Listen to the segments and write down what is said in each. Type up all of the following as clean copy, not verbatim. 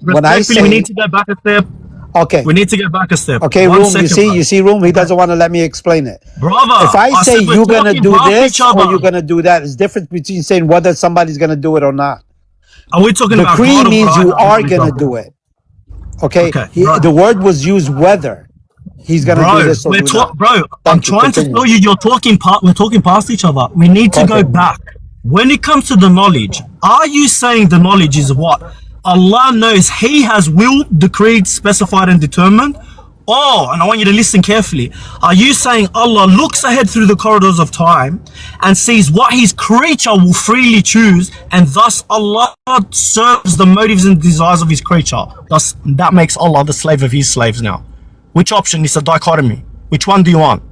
when I say, we need to go back a step. Okay. We need to get back a step. Okay, One Room, second, you see, Room, he doesn't want to let me explain it. brother. If I say said we're you're going to talking do past this each other. or you're going to do that, it's different between saying whether somebody's going to do it or not. Are we talking about Decree God or means you what? are going to do it. Okay? Right. The word was used whether he's going to do this or do not. Bro, I'm trying to tell you, we're talking past each other. We need to go back. When it comes to the knowledge, are you saying the knowledge is what? Allah knows, He has willed, decreed, specified, and determined? Oh, and I want you to listen carefully. Are you saying Allah looks ahead through the corridors of time and sees what His creature will freely choose, and thus Allah serves the motives and desires of His creature? Thus, that makes Allah the slave of His slaves now. Which option is a dichotomy? Which one do you want?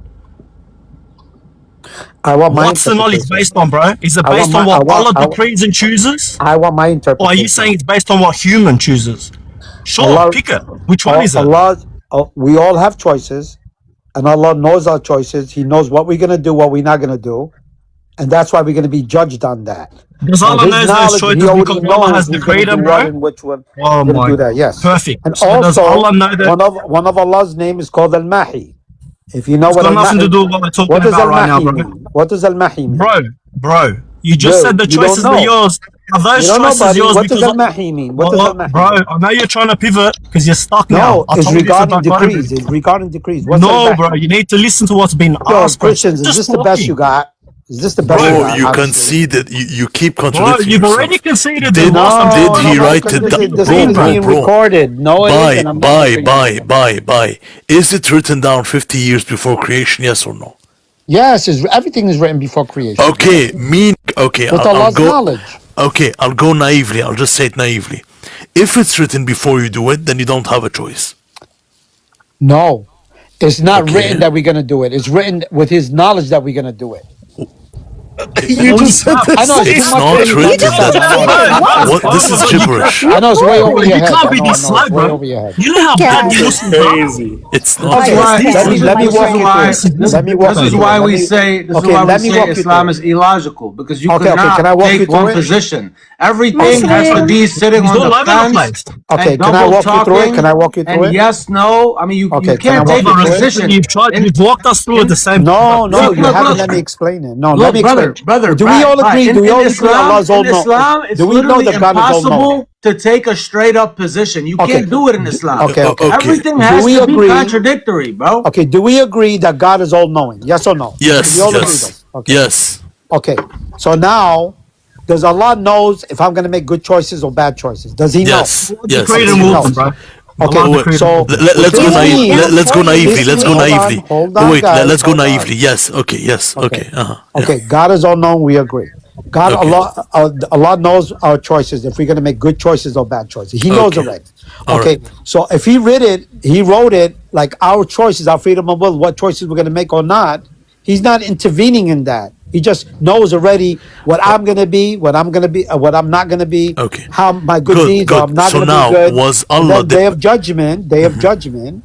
I want my What's the knowledge based on, bro? Is it based on what Allah decrees and chooses? I want my interpretation. Or are you saying it's based on what human chooses? Sure, Allah, pick it. Which one is it? We all have choices, and Allah knows our choices. He knows what we're going to do, what we're not going to do, and that's why we're going to be judged on that. Does Allah knows those choices because Allah has decreed them, bro? Which one? Oh my, do that, yes. Perfect. And so also, does Allah know that? one of Allah's name is called Al-Mahi. If you know it's what got nothing to do with what we're talking about right now, bro. What does Al-Mahi mean? Bro, you just said the choices were yours. Are those choices yours? What does Al-Mahi mean? What does Al-Mahi bro, I know you're trying to pivot because you're stuck now. No, it's regarding decrees. It's regarding decrees. No, bro, you need to listen to what's been asked. Christians, is this the best you got? Is this the best you got? You conceded. You keep contradicting you've yourself. already conceded. Did he write it down? This is being recorded. Bye. Is it written down 50 years before creation? Yes or no? Yes, everything is written before creation. Okay, with Allah's knowledge. Okay, I'll go naively. I'll just say it naively. If it's written before you do it, then you don't have a choice. No, it's not written that we're going to do it. It's written with His knowledge that we're going to do it. You just said this. I know, it's not written that. What? This is gibberish. I know, it's way over your head. You can't be this slow, bro. You know how bad you listen, crazy. It's not. Let me walk you through. This is why we say Islam is illogical, because you cannot take one position. Everything has to be sitting on the fence. Okay, can I walk you through it? Can I walk you through it? Yes, no. I mean, you can't take a position. You've walked us through at the same time. No, you haven't let me explain it. No, let me explain. Brother, do we all agree? Do we all agree Allah's all knowing? In Islam, it's literally impossible to take a straight up position. You can't do it in Islam. Okay. Everything has to be contradictory, bro. Okay, do we agree that God is all knowing? Yes or no? Yes. Yes. Okay. So now, does Allah knows if I'm going to make good choices or bad choices? Does He know? Yes. Okay, so let's go naively. Let's go naively. Wait, let's go naively. Yes. Okay. Yes. Okay. Okay. God is all knowing. We agree. God, Allah knows our choices. If we're going to make good choices or bad choices, He knows already. Okay. So if He wrote it like our choices, our freedom of will, what choices we're going to make or not. He's not intervening in that. He just knows already what I'm going to be, what I'm going to be, what I'm not going to be. Okay. How my good deeds are not going to be good. Was Allah day of judgment? Day of judgment.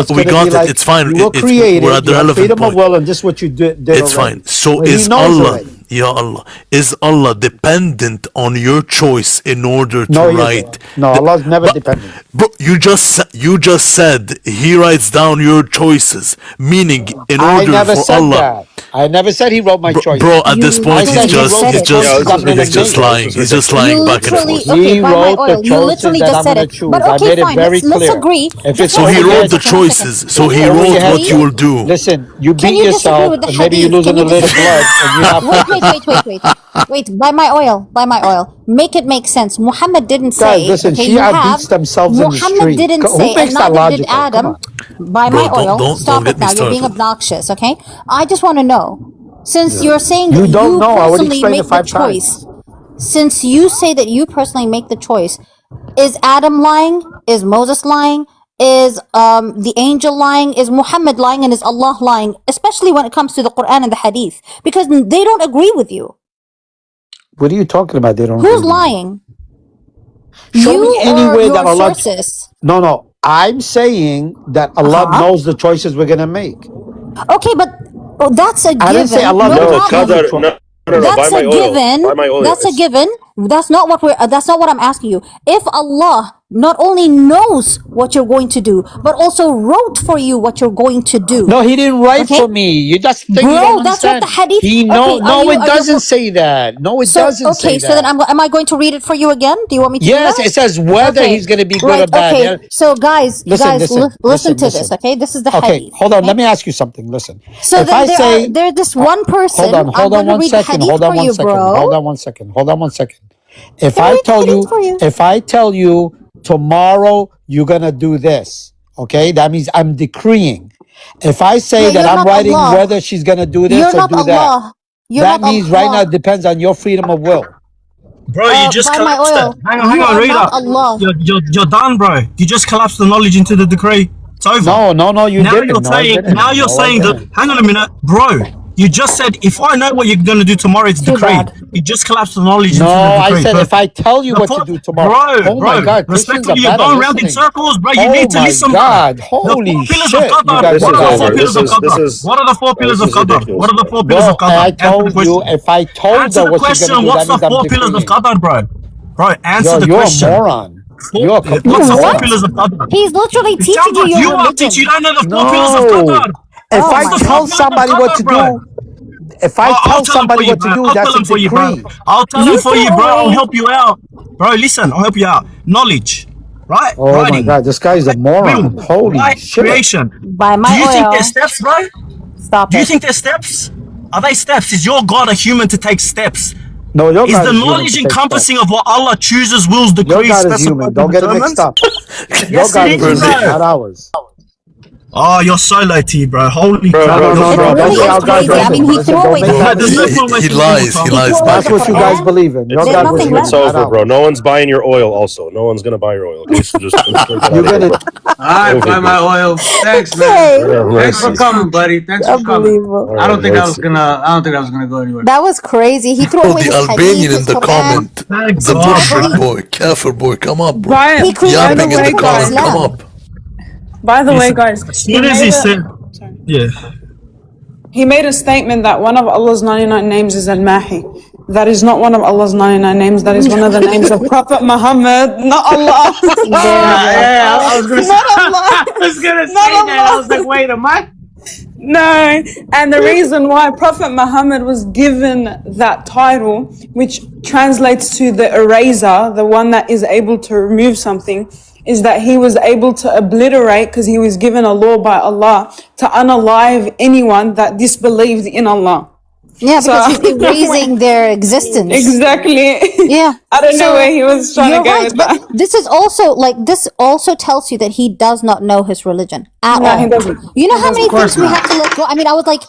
We got it. Like, it's fine. You were created. We're at the relevant freedom point. of will, and this is what you did. It's fine. So is Allah, Ya Allah, is Allah dependent on your choice in order to write? No, Allah's never dependent. Bro, you just said He writes down your choices, meaning in order for Allah. I never said He wrote my choice. Bro, at this point he's just lying. He's just lying back and forth. He wrote the you literally just said it. But okay, fine. Let's agree. So He wrote the choices. So He wrote what you will do. Listen, you beat yourself, and maybe you're losing a little blood, and you have. Wait. Buy my oil. Make it make sense. Muhammad didn't say. Guys, listen, Shia beats themselves in the street. Muhammad didn't say, and neither did Adam. Buy my oil. Stop it now. You're being obnoxious. Okay. I just want to know, since you're saying that you personally make the choice. Since you say that you personally make the choice, is Adam lying? Is Moses lying? Is the angel lying? Is Muhammad lying? And is Allah lying? Especially when it comes to the Quran and the Hadith, because they don't agree with you. What are you talking about? They don't. Who's lying? Show me anywhere that Allah. Sources. No. I'm saying that Allah knows the choices we're gonna make. Okay, but that's a given. I didn't say Allah knows. That's a given. That's a given. That's not what I'm asking you. If Allah not only knows what you're going to do, but also wrote for you what you're going to do. No, he didn't write for me. You just think you don't that's what understand. the hadith. No, it doesn't say that. No, it doesn't say that. So then am I going to read it for you again? Do you want me to? Yes, do that? it says whether he's going to be good or bad. Okay. So guys, listen to this. Okay, this is the hadith. Okay, hold on. Let me ask you something. Listen. So if I say there's this one person. Hold on 1 second. Hold on 1 second. Hold on 1 second. Hold on 1 second. If I tell you tomorrow you're gonna do this, okay, that means I'm decreeing. If I say that I'm writing whether she's gonna do this or do that, that means right now it depends on your freedom of will. Bro, you just collapsed it. Hang on, Rita. You're done, bro. You just collapsed the knowledge into the decree. It's over. No, you didn't. Now you're saying that. Hang on a minute, bro. You just said, if I know what you're going to do tomorrow, it's decreed. You just collapsed the knowledge into the decree. I said, if I tell you what to do tomorrow. Bro, my God, respectfully, you're going around in circles, bro. You need to listen, bro. God, holy shit. What are the 4 pillars of Qadar? What are the 4 pillars of Qadar? I told you, if I told her what she's going to do, what's the 4 pillars of Qadar, bro? Bro, answer the question. You're a moron. You're a complete What's the 4 pillars of Qadar? He's literally teaching you your religion. You don't know the 4 pillars of Qadar. If I tell somebody what to do, if I tell somebody what to do, that's a decree. I'll tell them for you, bro. I'll help you out. Bro, listen, I'll help you out. Knowledge, right? Oh Writing. my God, this guy is a moron. Holy shit. Creation. By my Do you think oil. there's steps, bro? Stop Do you it. think there's steps? Are they steps? Is your God a human to take steps? No, your Is God the is human knowledge to take encompassing steps. of what Allah chooses, wills, decrees, Your God is human. Don't get it mixed up. Your God is human, not ours. Oh, you're so low T, bro. Holy crap. No. Don't say our God I mean, he threw away the He lies. That's what you guys believe in. Your God was human, It's over, not bro. ours. No one's buying your oil also. No one's going to buy your oil. Okay, so just You're gonna. All right, buy my oil. Thanks, man. Thanks for coming, buddy. Thanks for coming. Unbelievable. I don't think that was gonna go anywhere. That was crazy. He threw away The his Albanian hadith, in the his Quran. comment. The mushrik boy, kafir boy, come up, bro. He created Yapping in the the comment, Islam. come up. By the way, guys, As soon as he said, yeah. he made a statement that one of Allah's 99 names is Al-Mahi. That is not one of Allah's 99 names. That is one of the names of Prophet Muhammad, not Allah. I was gonna say, that. I was like, wait, am I? No, and the reason why Prophet Muhammad was given that title, which translates to the eraser, the one that is able to remove something, is that he was able to obliterate, because he was given a law by Allah to unalive anyone that disbelieved in Allah. Yeah, because he's erasing their existence. Exactly. Yeah. I don't know where he was trying to go with that. But this is also this also tells you that he does not know his religion at all. He doesn't. You know how many things we have to let go? I mean, I was like,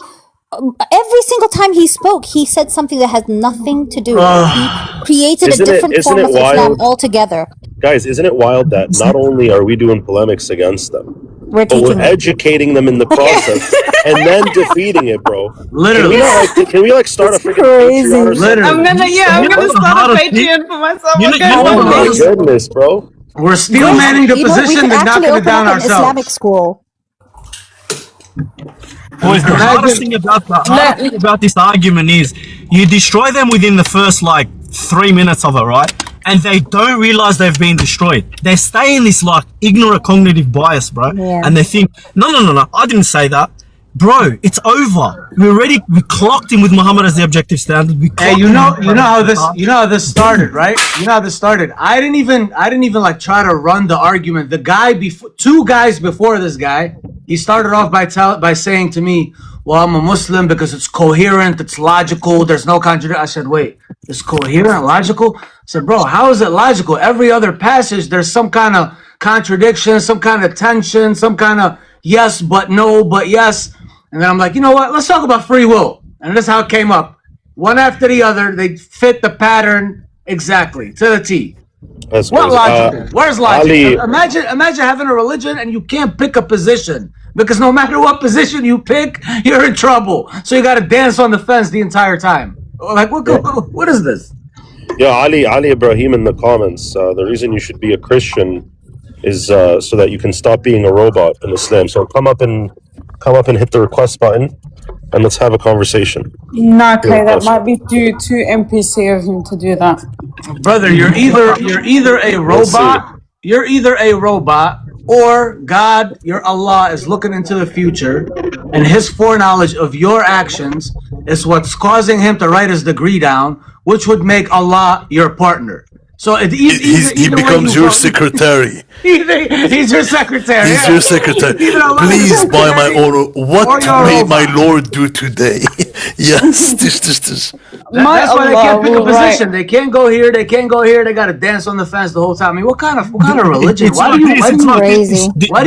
every single time he spoke, he said something that has nothing to do with it. He created a different form of Islam altogether. Guys, isn't it wild that not only are we doing polemics against them, but we're educating them in the process and then defeating it, bro? Literally. Can we start a freaking crazy. Patreon or something? I'm gonna start a Patreon for myself. Oh my goodness, bro. We're still manning the we position could and knocking actually it down open up an Islamic ourselves. school. Boys, the hardest thing about this argument is you destroy them within the first 3 minutes of it, right? And they don't realize they've been destroyed. They stay in this ignorant cognitive bias, bro. Yeah. And they think, no, I didn't say that. Bro, it's over. We clocked him with Muhammad as the objective standard. Hey, you know how this started, right? You know how this started. I didn't even try to run the argument. The guy before, 2 guys before this guy, he started off by saying to me, well, I'm a Muslim because it's coherent, it's logical, there's no contradiction. I said, wait, it's coherent, logical? I said, bro, how is it logical? Every other passage, there's some kind of contradiction, some kind of tension, some kind of yes, but no, but yes. And then I'm like, you know what? Let's talk about free will. And this is how it came up. One after the other, they fit the pattern exactly, to the T. That's What crazy. logic? Where's logic? Ali, Imagine having a religion and you can't pick a position. Because no matter what position you pick, you're in trouble. So you got to dance on the fence the entire time. Like, what is this? yeah, Ali Ibrahim in the comments. The reason you should be a Christian is so that you can stop being a robot in Islam. So come up and hit the request button, and let's have a conversation. Okay, that might be too NPC of him to do that. Brother, you're either a robot. you're either a robot or God, your Allah, is looking into the future, and His foreknowledge of your actions is what's causing Him to write His decree down, which would make Allah your partner. So he becomes your secretary. He's your secretary. He's your secretary. Please, by my order, what may my Lord do today? Yes, this. That's why they can't pick a position. They can't go here. They can't go here. They got to dance on the fence the whole time. I mean, what kind of religion? Why do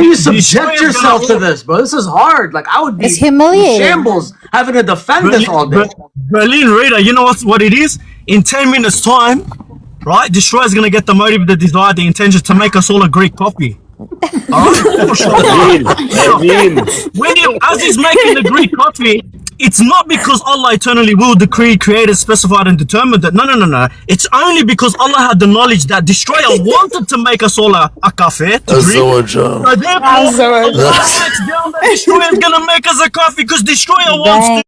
you subject yourself to this, bro? This is hard. Like, I would be in shambles having to defend this all day. Berlin RITA, you know what it is? In 10 minutes time, right? Destroyer's gonna get the motive, the desire, the intention to make us all a Greek coffee. Alright? As he's making the Greek coffee, it's not because Allah eternally will, decree, created, specified, and determined that. No. It's only because Allah had the knowledge that Destroyer wanted to make us all a cafe. So therefore, Allah writes down that Destroyer is gonna make us a coffee because Destroyer wants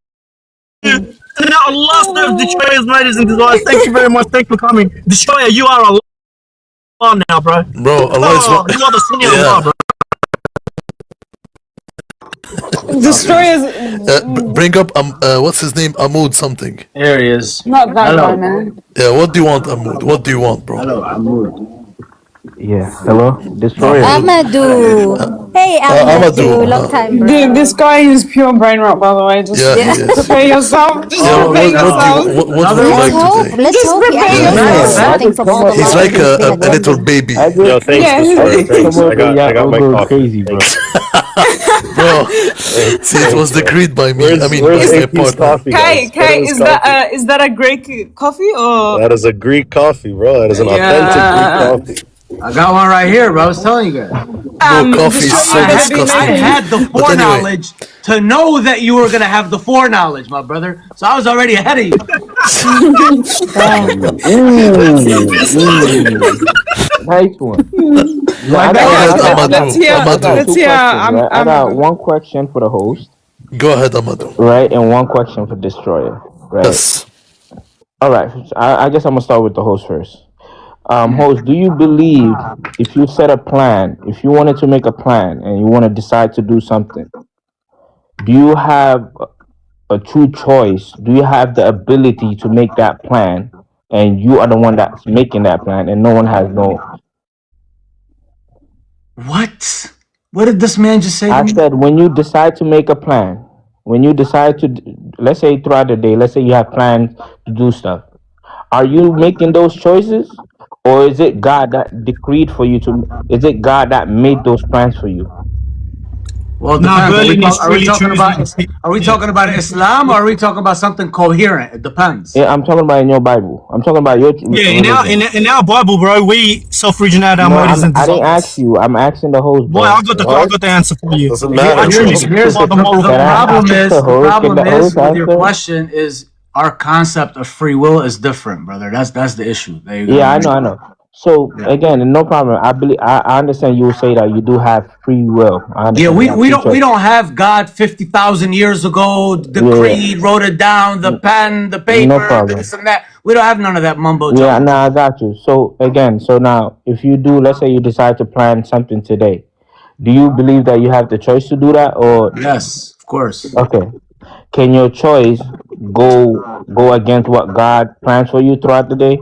to. And now Allah serves Destroyer's ladies and desires. Thank you very much. Thanks for coming. Destroyer, you are Allah now, bro. Bro, Allah is what? You are the senior Allah, bro. Destroyers. Bring up what's his name? Ahmud something. Here he is. Not that guy, man. Yeah, what do you want, Ahmud? What do you want, bro? Hello, Ahmud. Yeah, hello, Destroyer. Amadou. Hey, Amadou. Long time, bro. Dude, this guy is pure brain rot, by the way. Just prepare yourself. Just prepare yourself. What would you like today? Let's hope he actually something from all the He's like a little baby. Yo, thanks, Destroyer. Thanks. I got my coffee. Crazy, bro. Bro, see, it was decreed by me. I mean, by my partner. Kai, is that a Greek coffee or? That is a Greek coffee, bro. That is an authentic Greek coffee. I got one right here, bro. I was telling you guys. Coffee is so disgusting. I had the foreknowledge to know that you were gonna have the foreknowledge, my brother. So I was already ahead of you. Nice one. Let's hear. I got one question for the host. Go ahead, Amadou. Right, and one question for Destroyer. Right. Yes. All right. I guess I'm gonna start with the host first. Host, do you believe if you set a plan, if you wanted to make a plan and you want to decide to do something, do you have a true choice? Do you have the ability to make that plan and you are the one that's making that plan and no one has no... What? What did this man just say to I me? said, when you decide to make a plan, when you decide to, let's say throughout the day, let's say you have plans to do stuff, are you making those choices? Or is it God that decreed for you to? Is it God that made those plans for you? Well, are we talking about Islam or are we talking about something coherent? It depends. Yeah, I'm talking about in your Bible. I'm talking about your. Yeah, in our Bible, bro, we self-originate our motives and desires. I didn't ask you. I'm asking the host. Boy, I got the answer for you. Doesn't matter. The problem is with your question is. Our concept of free will is different, brother. That's the issue. Yeah, I know. So again, no problem. I understand you will say that you do have free will. Yeah, we don't have God 50,000 years ago decreed, wrote it down, the pen, the paper, this and that. We don't have none of that mumbo jumbo. Yeah, no, I got you. So again, now if you do, let's say you decide to plan something today, do you believe that you have the choice to do that, or? Yes, of course. Okay. Can your choice go against what God plans for you throughout the day?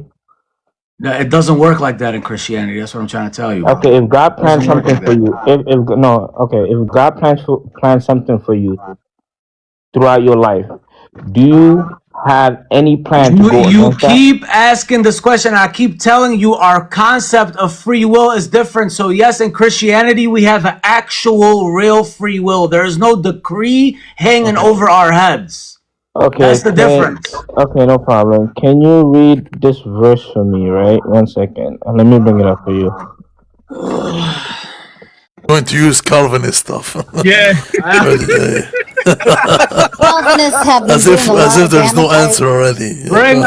No, it doesn't work like that in Christianity. That's what I'm trying to tell you. Okay, if God plans something for you, if God plans something for you throughout your life, do you have any plan to go You keep asking this question. I keep telling you our concept of free will is different. So yes, in Christianity, we have an actual real free will. There is no decree hanging over our heads. Okay. That's the difference. Okay, no problem. Can you read this verse for me, right? 1 second. Let me bring it up for you. Going to use Calvinist stuff. Yeah. Calvinists have been as if there's no answer already. Bring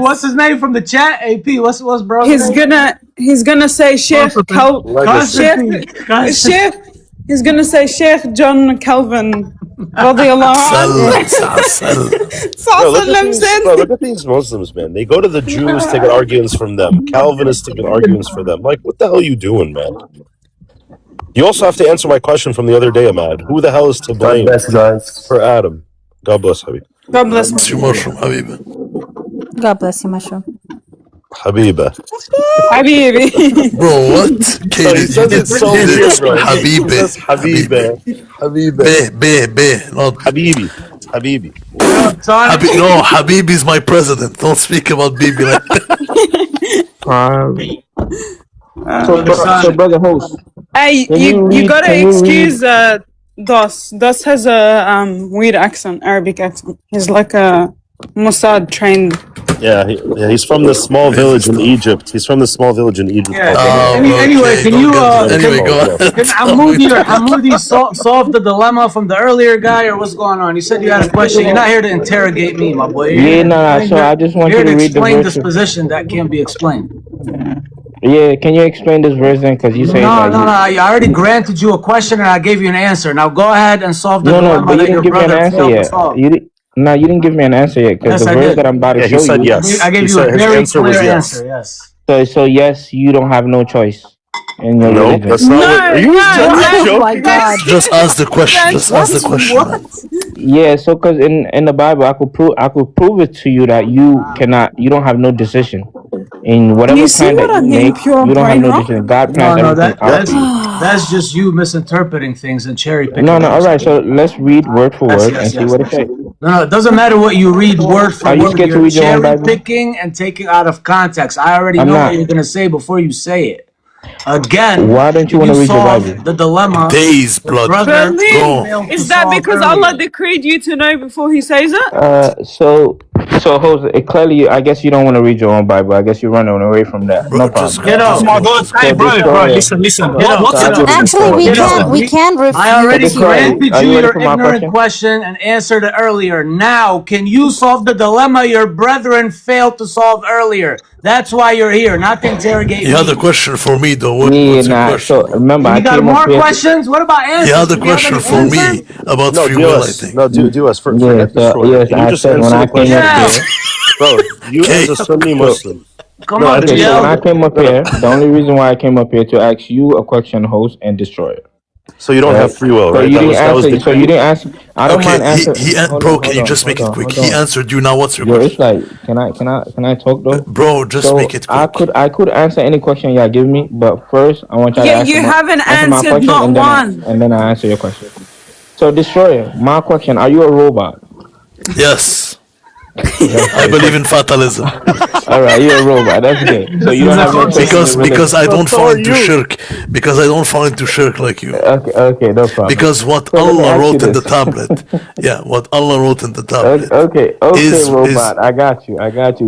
what's his name from the chat? AP, what's bro? He's gonna say Sheikh He's gonna say Sheikh John Calvin. Look at these Muslims, man. They go to the Jews to get arguments from them, Calvinists to get arguments from them. Like, what the hell are you doing, man? You also have to answer my question from the other day, Ahmad. Who the hell is to blame for Adam? God bless, Habib. God bless It's your mushroom, Habiba. God bless you, mushroom. Habiba. Habibi. Bro, what? Bro, he says it so weird, bro. Habibi. He says Habiba. Be, not Habibi. Habibi. No, Habibi is my president. Don't speak about Bibi like that. So brother host, Hey, you gotta excuse Das. Das has a weird accent, Arabic accent. He's like a Mossad trained. Yeah, he's from the small village in Egypt. He's from the small village in Egypt. Anyway, can you Anyway, go ahead. can Hamoudi solve the dilemma from the earlier guy, or what's going on? You said you had a question. You're not here to interrogate me, my boy. Yeah, no. So I just want you to read the explain verse. this position that can't be explained. Yeah, can you explain this verse then? Because you say No. I already granted you a question and I gave you an answer. Now go ahead and solve the No, dilemma but you that your didn't give me an brother answer failed to yet. solve. You didn't give me an answer yet because Yes, the I verse did. that I'm about to Yeah, show he said you. yes. I gave He you a said his very answer was clear yes. answer. Yes. So yes, you don't have no choice in your No, religion. that's not what. Are you joking? Oh my God. Just ask the question. Just ask the question. Yeah, so because in the Bible, I could prove it to you that you don't have no decision in whatever You see plan what that I you mean, make. pure You don't have brain no rot? decision. God plans No, everything out for you. that's just you misinterpreting things and cherry picking. No. All right, so let's read word for word and see what it says. No, it doesn't matter what you read word for Are you word. scared to You're read your own cherry Bible? picking and taking out of context. I already I'm know not. what you're gonna say before you say it. Again, Why don't you can want to read your solve Bible? the dilemma? Days, blood. Brother, Bro. failed Is to that solve because earlier. Allah decreed you to know before He says it? So Jose, clearly, I guess you don't want to read your own Bible. I guess you're running away from that. Bro, No just problem. Get just up. Oh my go. God. Just Hey, go. bro, Destroyer. listen. Get up. What's So I it? give you Actually, we destroyer. can I already refute. granted Are you you ready your for my ignorant question and answered it earlier. Now, can you solve the dilemma your brethren failed to solve earlier? That's why you're here, not to interrogate You had a me. question for me though. Yeah, What's your nah. question, So bro? remember, I You got came up more here. questions? What about You answers? had a Do you have question any for me answers? about No, free do will, I us. think. No, do us. Yeah, Forget so destroyer. yes, Can you I just said when answer I the came up question? Yes. here. Bro, you Okay. as a Sunni So Muslim. Come No, I on, didn't okay, say so when I GL. came up here, the only reason why I came up here to ask you a question, host and destroyer, So you don't right? have free will, So right? you That didn't was answer. So you decreed. didn't answer. I don't Okay, mind answer. bro, can you just make it quick? Hold He on. answered you. Now, what's your Yo, it's question? like, can I talk though? Bro, just So make it quick. I could answer any question y'all give me, but first I want y'all to Yeah, you haven't answer my answered question, not and one. then I answer your question. So destroyer, my question: are you a robot? Yes, Okay, I believe cool. in fatalism. All right, you're a robot. That's good. So This you is don't a have no choice in your Because religion. I don't So fall are into you. shirk. Because I don't fall into shirk like you. Okay, no problem. Because what So let me Allah ask you wrote in the this. tablet, yeah, what Allah wrote in the tablet Okay, is robot. I got you.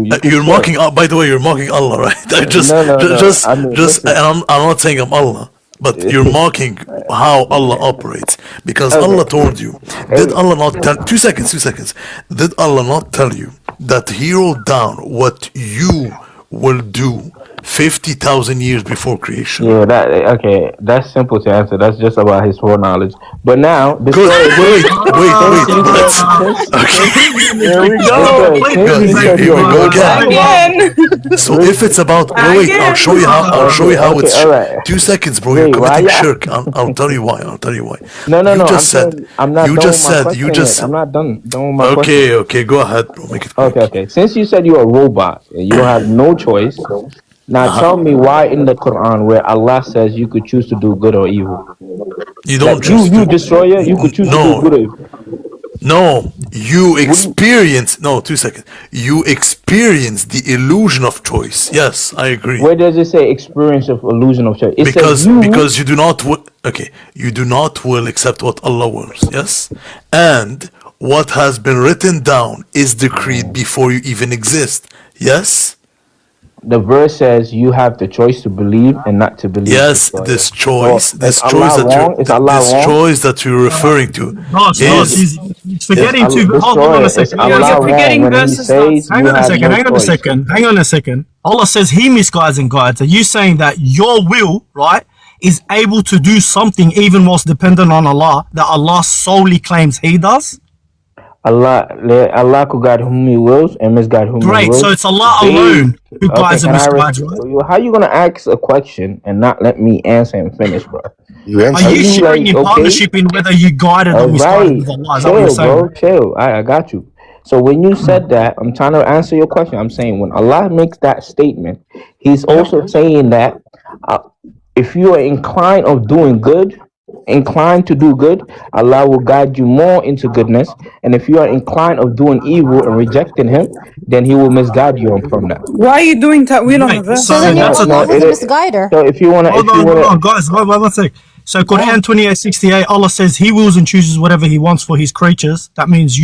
You can you're check. mocking. By the way, you're mocking Allah, right? I No. I mean, listen. and I'm not saying I'm Allah, but you're mocking how Allah operates because Okay. Allah told you. Did Allah not tell? 2 seconds. 2 seconds. Did Allah not tell you that He wrote down what you will do 50,000 years before creation? Yeah, okay. That's simple to answer. That's just about his foreknowledge. But now, Good. destroyer. Wait. Let's. Okay. Here we go. Good. Here we go again. Again. So if it's about wait, I'll show you how. I'll show you how Okay, it's. all right. 2 seconds, bro. Wait, You're why committing ya- shirk. I'll tell you why. I'll tell you why. No. You just said. I'm not You done just with my said. question You just yet. said. I'm not done with my question. Okay. Go ahead, bro. Make it quick. Okay. Since you said you're a robot and you don't have no choice, now tell me why in the Quran where Allah says you could choose to do good or evil. You don't Like choose you to. destroyer, you could choose to do good or evil. No. You experience. No. 2 seconds. You experience the illusion of choice. Yes, I agree. Where does it say experience of illusion of choice? It Because says you do not you do not will accept what Allah wills, yes, and what has been written down is decreed before you even exist, yes. the verse says you have the choice to believe and not to believe. Yes, destroyer. this choice, So, is Allah wrong? Is Allah this wrong? choice that you're referring to No, is he's forgetting to. Hold Destroyer, on a is second. Allah wrong forgetting when He verses, says Hang you on a have second. no Hang on a choice? second. Hang on a second. Allah says He misguides and guides. Are you saying that your will, right, is able to do something even whilst dependent on Allah that Allah solely claims He does? Allah could guide whom He wills and misguide whom He Great. wills. So it's Allah alone who guides and can I misguides, right? How you gonna ask a question and not let me answer and finish, bro? Are you sharing in partnership in whether you guided or misguided with Allah? Is that what you're saying? Bro, chill. I got you. So when you said that, I'm trying to answer your question. I'm saying when Allah makes that statement, He's also saying that if you are inclined of doing good, inclined to do good, Allah will guide you more into goodness. And if you are inclined of doing evil and rejecting Him, then He will misguide you from that. Why are you doing ta'wil on the verse? So then Allah was a misguider. So if you want to, hold on, guys, one sec. So Quran 28:68, Allah says He wills and chooses whatever He wants for His creatures. That means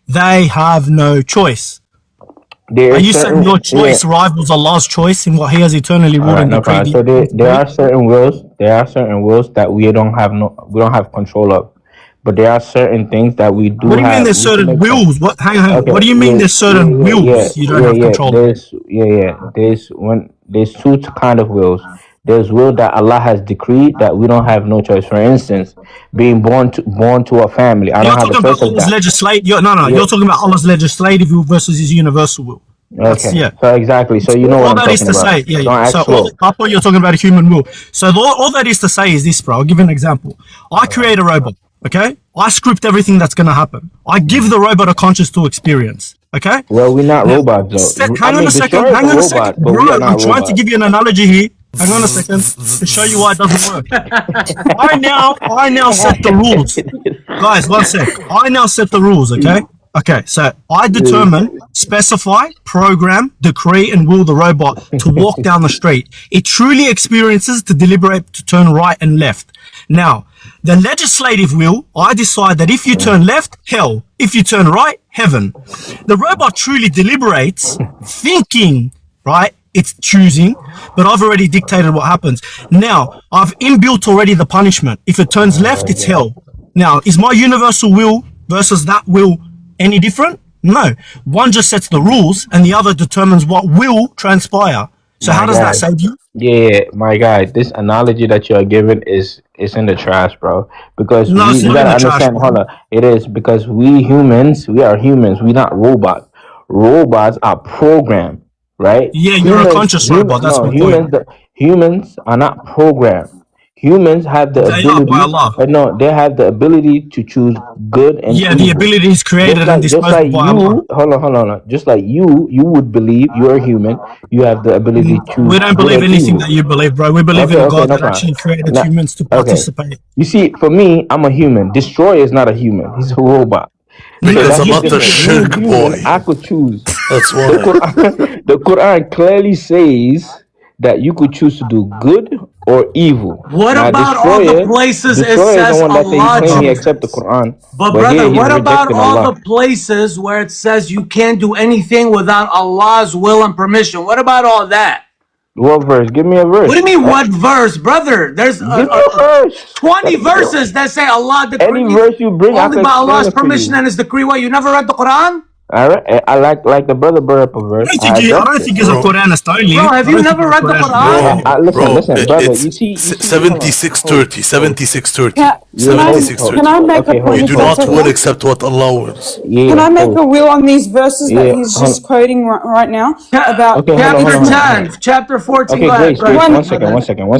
they have no choice. Are you saying your choice rivals Allah's choice in what He has eternally ruled and decreed? So there are certain wills. There are certain wills that we don't have control of, but there are certain things that we do. What do you mean there's certain wills? What? Hang on. Okay, what do you mean there's certain wills you don't have control of? There's two kind of wills. There's will that Allah has decreed that we don't have no choice. For instance, being born to a family. I don't have a choice of that. You're talking about Allah's legislative will versus His universal will. Okay. So exactly. So you know what I'm talking about. So I thought you're talking about a human will. So all that is to say is this, bro. I'll give you an example. I create a robot. Okay. I script everything that's gonna happen. I give the robot a conscious to experience. Okay. Well, we're not robots, though. Hang on a second, bro. I'm trying to give you an analogy here. Hang on a second to show you why it doesn't work. I now set the rules. Guys, one sec. I now set the rules, okay? Okay, so I determine, specify, program, decree, and will the robot to walk down the street. It truly experiences to deliberate to turn right and left. Now, the legislative will, I decide that if you turn left, hell. If you turn right, heaven. The robot truly deliberates, thinking, right? It's choosing, but I've already dictated what happens. Now, I've inbuilt already the punishment. If it turns left, it's hell. Now, is my universal will versus that will any different? No. One just sets the rules and the other determines what will transpire. So how does that save you? Yeah, my guy, this analogy that you're giving is in the trash, bro. Because you gotta understand, hold on. It is because we are humans, we're not robots. Robots are programmed. Right? Yeah, you're a conscious robot. That's my point. Humans are not programmed. Humans have the ability. They have the ability to choose good and evil. The ability is created and disposed by Allah. Hold on. Just like you would believe you're a human. You have the ability to choose. We don't believe anything that you believe, bro. We believe in a God that actually created humans to participate. You see, for me, I'm a human. Destroyer is not a human. He's a robot. Because I'm not the shirk boy. I could choose. That's why. The Quran clearly says that you could choose to do good or evil. What about all the places it says Allah? He accept the Quran. But brother, what about all the places where it says you can't do anything without Allah's will and permission? What about all that? What verse? Give me a verse. What do you mean, what verse, brother? There's 20 verses that say Allah decreed. Any verse you bring, only by Allah's permission and His decree. What, you never read the Quran? All right, I like the brother brought up a verse. I don't think it's a Quran only. Bro, have you never read the Quran? Listen, brother. You see 76:30. 76:30. Can I make a point? You do not will except what Allah wills. Can I make a will on these verses that he's just quoting right now? About chapter 10, chapter 14. Okay, great. One second.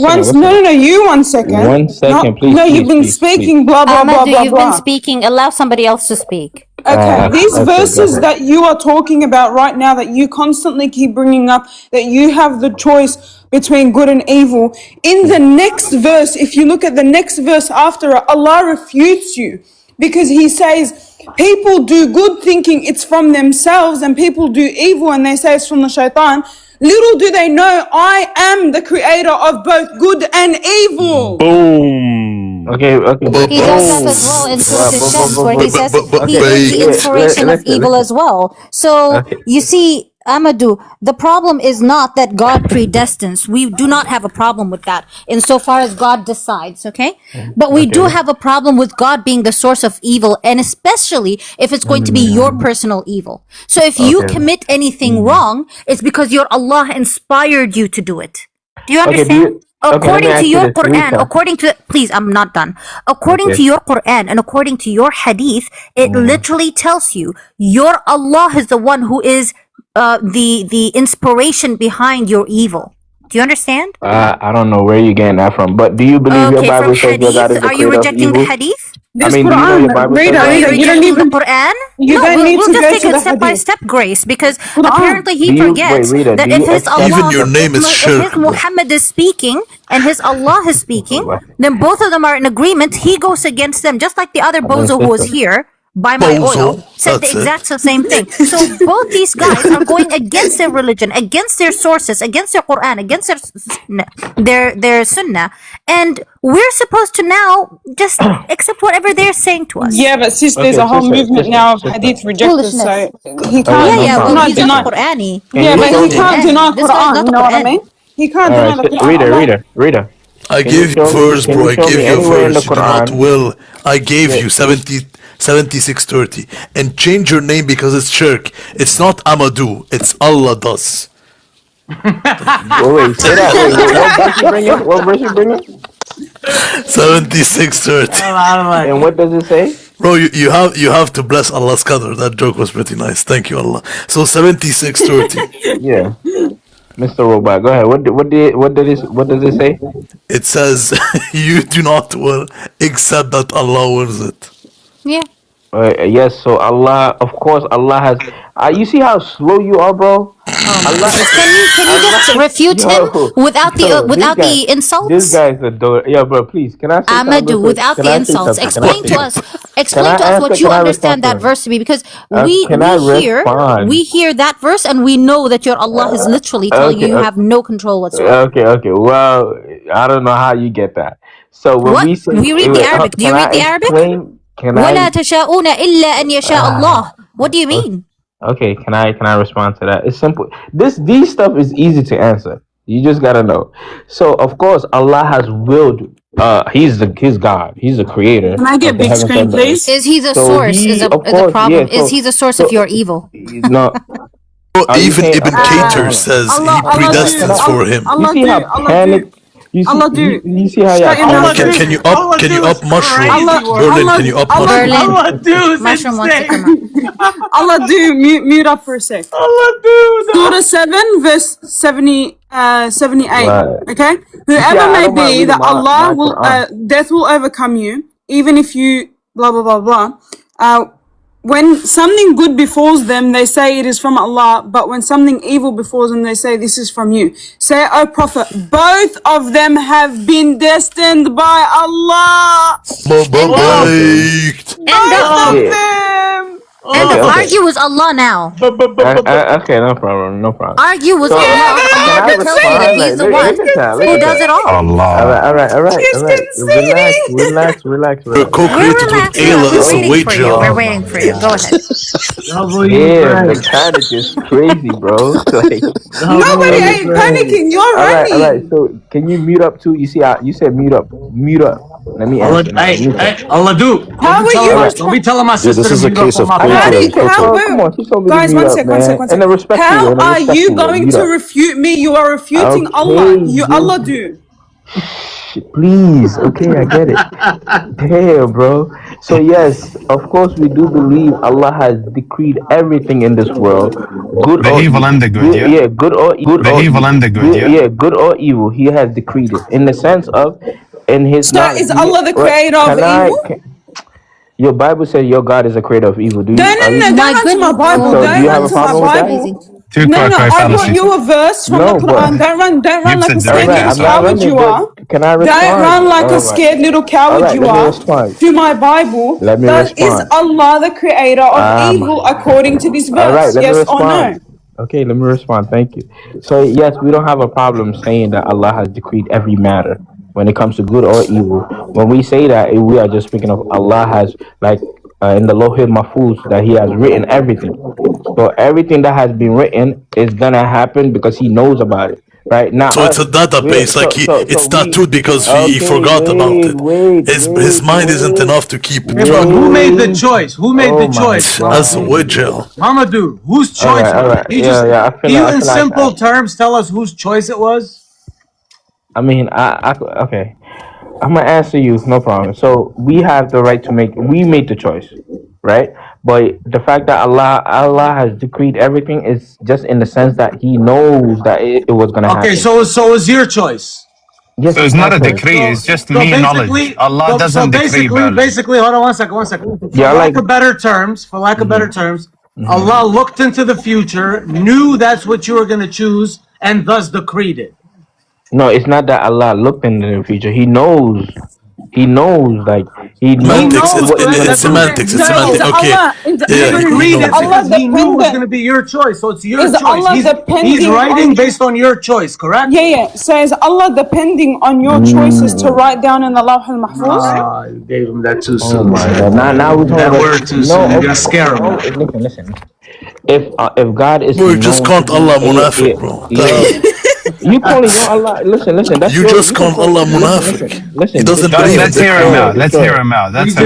No, you 1 second. 1 second, please. No, you've been speaking, blah, blah, blah, blah, blah. You've been speaking. Allow somebody else to speak. Okay, these verses that you are talking about right now, that you constantly keep bringing up, that you have the choice between good and evil. In the next verse, if you look at the next verse after it, Allah refutes you because He says, people do good thinking it's from themselves and people do evil and they say it's from the shaitan. Little do they know I am the creator of both good and evil. Boom. Okay. He does that as well in Surah Al-Shams where he says he is the inspiration of evil as well. So you see, Amadou, the problem is not that God predestines. We do not have a problem with that insofar as God decides, okay? But we do have a problem with God being the source of evil, and especially if it's going to be your personal evil. So if you commit anything wrong, it's because your Allah inspired you to do it. Do you understand? according to your this, Quran, Rita. according to, please, I'm not done. According to your Quran and according to your hadith, it literally tells you your Allah is the one who is the inspiration behind your evil. Do you understand? I don't know where you're getting that from, but do you believe your Okay, Bible from says your God is hadith. the Are you creator of rejecting the evil? hadith? I This mean, do you know your Quran, Bible says Rita, that? Are you you don't rejecting even. the Quran? You No, don't we'll, need we'll to just go take to it the step by hadith. step, Grace, because Quran. apparently he Do you, forgets wait, Rita, that do if you his accept? Even Allah, your name is if shirk, his bro. Muhammad is speaking and his Allah is speaking, then both of them are in agreement. He goes against them, just like the other bozo who was here. By my oil, Bozo, said the that's it. exact same thing. So both these guys are going against their religion, against their sources, against their Quran, against their Sunnah, and we're supposed to now just accept whatever they're saying to us. Yeah, but sis, there's Okay, a whole sister, movement sister, now of sister. hadith rejectors, so Foolishness. he All right, can't, Yeah, no yeah. he Well, problem. cannot he's not deny. Sister, Qur'ani. can Yeah, you but He's show he not me? can't Qur'ani. deny This guy is Quran. not You the know what I Qur'an. mean? He can't All deny right, the Quran. Rita, Allah. Rita, Rita. I Can you gave you show a me? verse, Can bro. you I show gave me you a anywhere in the verse. You do not Quran? will. I gave Yeah, you 7630. And change your name because it's shirk. It's not Amadou. It's Allah does. wait, say that. Wait, what verse you bringing? What verse you bringing? 7630. And what does it say? Bro, you have to bless Allah's qadr. That joke was pretty nice. Thank you, Allah. So 7630. Yeah, Mr. Robot, go ahead. What does it say? It says you do not will except that Allah wills it. Yeah. Yes, so Allah, of course, Allah has. You see how slow you are, bro? Oh my Allah, goodness. Can you just Allah, refute him without this guy, the this insults? guy's a dope. Yeah, bro, please, can I say something real Amadou, quick? without Can the I say insults. something? Can I Explain say to something? us. Can Explain I to us answer? what you Can I understand respond to that him? verse to be, because Can I respond? we hear that verse and we know that your Allah is literally telling you Okay, you have no control whatsoever. okay. Well, I don't know how you get that. So when What? we say, We read the Arabic. Do can you read I the Arabic? explain? Can وَلَا I? تَشَاءُونَ إِلَّا أَن يَشَاءَ اللَّهُ. What do you mean? Okay, can I respond to that? It's simple. These stuff is easy to answer. You just gotta know. So of course Allah has willed. His God. He's the creator Can I get of the big heavens screen, and the earth. please? Is he the So source? Is he, of the course, yeah. problem? Is he the source of your evil? No. Bro, Are you even saying? Ibn Okay, hold on, Kater hold on. says Allah, he Allah do, predestines for him. You see how panic? Allah do. You see how Shut y'all your mouth, panic? sis. Can you up mushroom? Berlin, can you up mushroom? Berlin. Mushroom wants to come out. Allah do. Mute up for a sec. Allah do. Surah 7, verse 78. Right. Okay? See, Whoever I may don't mind be reading that Allah my will, Quran. death will overcome you, even if you blah, blah, blah, blah. When something good befalls them, they say it is from Allah, but when something evil befalls them, they say this is from you. Say, O Prophet, both of them have been destined by Allah. Baked. Both of Yeah. them. And Okay. argue with Allah now. Okay, no problem. Argue with So, Allah. can Allah I will tell you that respond? He's the Look one at that. Look who at does that. it all. All right. It's Relax. We're co-created with Ayla, We're so waiting wait, for you. Jill. We're waiting for you. Go ahead. Yeah, the panic is crazy, bro. Like, Nobody ain't panicking. You're all right. running. So, can you mute up too? You see how you said mute up. Let me answer now. Mute up. Allah do. How are you Don't be telling my sister this is to a mute up case on of my quoted How phone. do and you, how, quoted. Come on, she told me guys, to mute one up, sec, man. In a respectful way. How In a are you respectful way. going Mute to up. refute me? You are refuting Allah. You Allah do. Please, okay, I get it. Damn, bro. So yes, of course we do believe Allah has decreed everything in this world, good The or evil and the good, yeah? yeah, good or The evil and the good, yeah? yeah, good or evil. He has decreed it in the sense of in His So knowledge. is Allah the creator of evil? Your Bible says your God is a creator of evil. No, don't My run to my goodness. Bible. Oh So my do you have a Don't run goodness. to my problem This is with that? Bible. crazy. Two No, cry I brought fallacy. you a verse from the No, Quran. but Don't run like a You've said scared don't little I'm use not coward running, you are. but can I Don't respond? run like a All right. scared little All coward right, you let me are. respond. To my Bible, Let me is respond. Allah the creator of My evil according to this All right, verse? let me Yes or no? respond. Okay, let me respond. Thank you. So yes, we don't have a problem saying that Allah has decreed every matter when it comes to good or evil. When we say that, we are just speaking of Allah has like in the Lawh Mahfuz that He has written everything. So everything that has been written is gonna happen because He knows about it. Right now, So it's a database, like it's tattooed because he okay. forgot about it. Wait. His mind isn't enough to keep Hey, bro, track. who made the choice? Who made the Oh my choice, bro? That's a Jill. Mamadou, whose choice All was right. it? You just, Yeah. I feel you like, in simple terms tell us whose choice it was? I mean, okay. I'm gonna answer you, no problem. So we have the right to make. We made the choice, right? But the fact that Allah has decreed everything is just in the sense that He knows that it was gonna Okay, happen. so it's your choice. Yes, So it's it's not my a choice. decree, it's just mere knowledge. Allah doesn't decree, Berlin. Basically, hold on one second. For Yeah, lack like of better terms, Allah looked into the future, knew that's what you were going to choose, and thus decreed it. no, it's not that Allah looked into the future. He knows. He knows, like He knows. It's semantics. It's semantics. Okay. Agreed it because He knew it was going to be your choice, so it's your choice. He's writing based on your choice, correct? Yeah. So is Allah depending on your choices to write down in the Lawh al-Mahfuz? You gave him that too soon. Oh my God! Now we're talking that about word too soon. You're gonna scare him. Listen. If God is, bro, you just called Allah munafiq, bro. You calling your Allah? Listen. That's you just called Allah munafiq. Listen. He doesn't believe. Let's hear him out. Let's hear him out. That's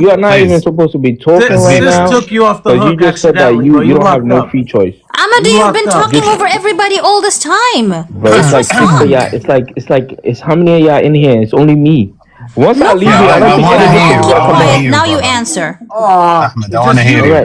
you are not even supposed to be talking right now. This took you off the hook. You just said that you don't have no free choice. Amadou, you've been talking over everybody all this time. Bro, it's like six of y'all. It's how many of y'all in here? It's only me. Once I leave here, I don't think keep quiet. Now you answer. Ahmed, I want to hear you.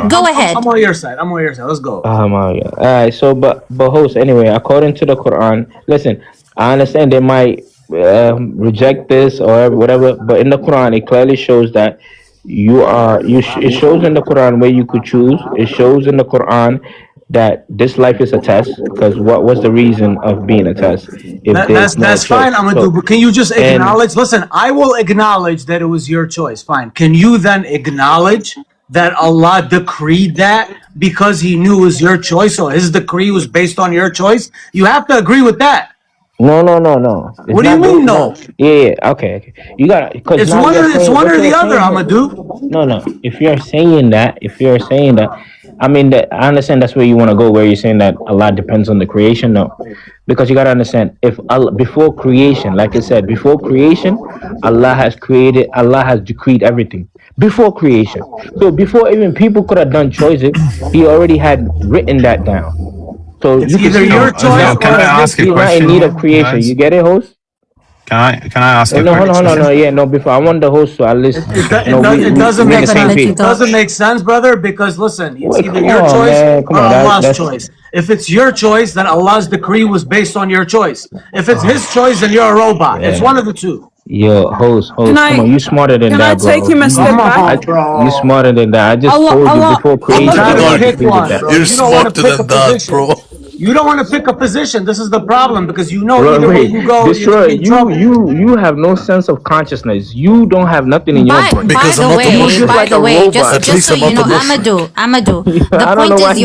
Go ahead. I'm on your side. Let's go. Oh my God. All right. So, but host, anyway, according to the Quran, listen. I understand they might reject this or whatever, but in the Quran, it clearly shows that it shows in the Quran where you could choose. It shows in the Quran that this life is a test, because what was the reason of being a test? That's fine, Amadou, but can you just acknowledge? Listen, I will acknowledge that it was your choice. Fine. Can you then acknowledge that Allah decreed that because He knew it was your choice, so His decree was based on your choice? You have to agree with that. No. What do you mean, no? Yeah. Okay. You got it. It's one or the other, Amadou. No. If you're saying that, I mean, I understand that's where you want to go, where you're saying that Allah depends on the creation. No, because you got to understand, if Allah, before creation, like I said, before creation, Allah has decreed everything before creation. So before even people could have done choices, He already had written that down. So it's either your choice can I ask a question? Not in need of creation. Guys? You get it, host? Can I ask a question? No. Before, I want the host to at least. It doesn't make sense. It doesn't make sense, brother. Because listen, it's either your choice or Allah's choice. If it's your choice, then Allah's decree was based on your choice. If it's His choice, then you're a robot. It's one of the two. Yo, host, come on, you smarter than that, bro. Can I take him a step back? You smarter than that. I just told you before creation. You're smarter than that, bro. You don't want to pick a position. This is the problem, because you know either way you go, you have no sense of consciousness. You don't have nothing in your brain. By the way, just so you know, Amadou, the point is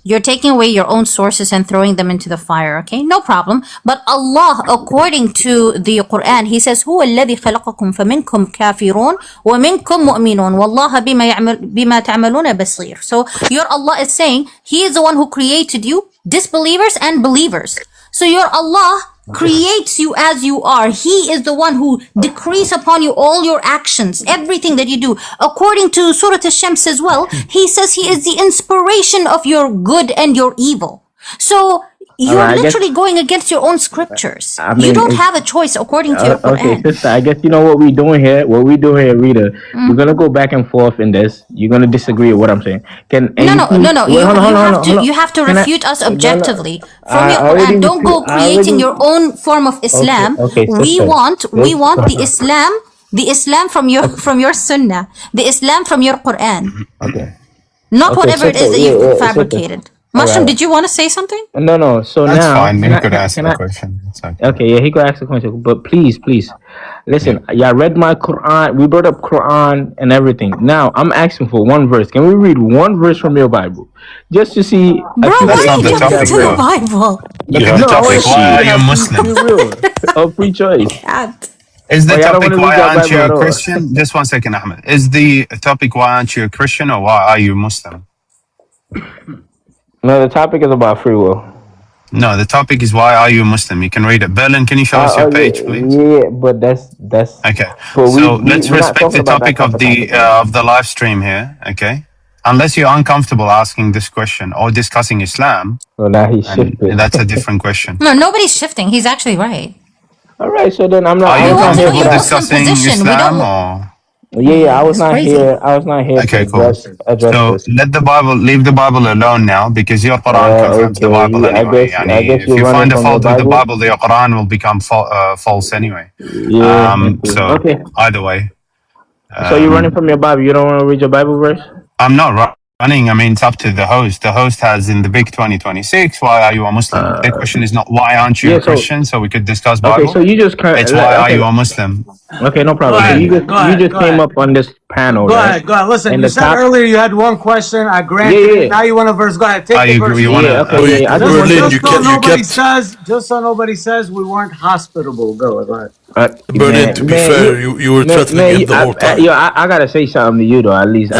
you're taking away your own sources and throwing them into the fire, okay? No problem. But Allah, according to the Quran, He says, هو الذي خلقكم فمنكم كافرون ومنكم مؤمنون والله بما تعملون بصير. So your Allah is saying He is the one who created you, disbelievers and believers. So your Allah creates you as you are. He is the one who decrees upon you all your actions, everything that you do. According to Surah Ash-Shams as well, He says He is the inspiration of your good and your evil. So you're literally going against your own scriptures. You don't have a choice according to your Quran. Okay, sister, I guess you know what we're doing here. Rita. We're gonna go back and forth in this. You're gonna disagree with what I'm saying. You have to refute us objectively from your Quran. Don't go creating your own form of Islam. We want the Islam from your Sunnah, the Islam from your Quran. Not whatever it is that you've fabricated. Mushroom, did you want to say something? No. So that's now, fine. He could ask the question. Okay, yeah, he could ask the question. But please, listen. Yeah, I read my Quran. We brought up Quran and everything. Now I'm asking for one verse. Can we read one verse from your Bible, just to see? Bro, why are you jumping to the Bible? Why are you Muslim? Oh, free choice. Is the topic why aren't you a Christian? Just 1 second, Ahmed. Is the topic why aren't you a Christian or why are you Muslim? No, the topic is about free will. No, the topic is why are you Muslim? You can read it. Berlin, can you show us your page, please? Yeah, but that's okay. So let's respect the topic of the live stream here. Okay. unless you're uncomfortable asking this question or discussing Islam, So now he's and shifted. that's a different question. No, nobody's shifting. He's actually right. All right, so then I'm not. Are I you was not here comfortable for that. discussing position. We Islam don't- or? Yeah, I was It's not crazy. here. I was not here Okay, to cool. address So this. leave the Bible alone now, because your Quran confirms the Okay. Bible anyway. I guess If you're you running find a from your fault with the Bible. Bible, your Quran will become false anyway. Yeah. So Okay. either way, So you're running from your Bible. You don't want to read your Bible verse? I'm not running. I mean, it's up to the host. The host has in the big 2026. Why are you a Muslim? The question is not why aren't you a Christian, so we could discuss Bible. Okay, so you just it's why are you a Muslim? Okay, no problem. Go So ahead, you just came up on this panel, Go right? ahead. Listen, And you the said top- earlier you had one question. I granted it. Now you want a verse. Go ahead. Take the verse. You want to? Okay, I just want Berlin, Just so nobody says we weren't hospitable. Go ahead. Berlin, to be fair, you were threatening it the whole time. I gotta say something to you though. At least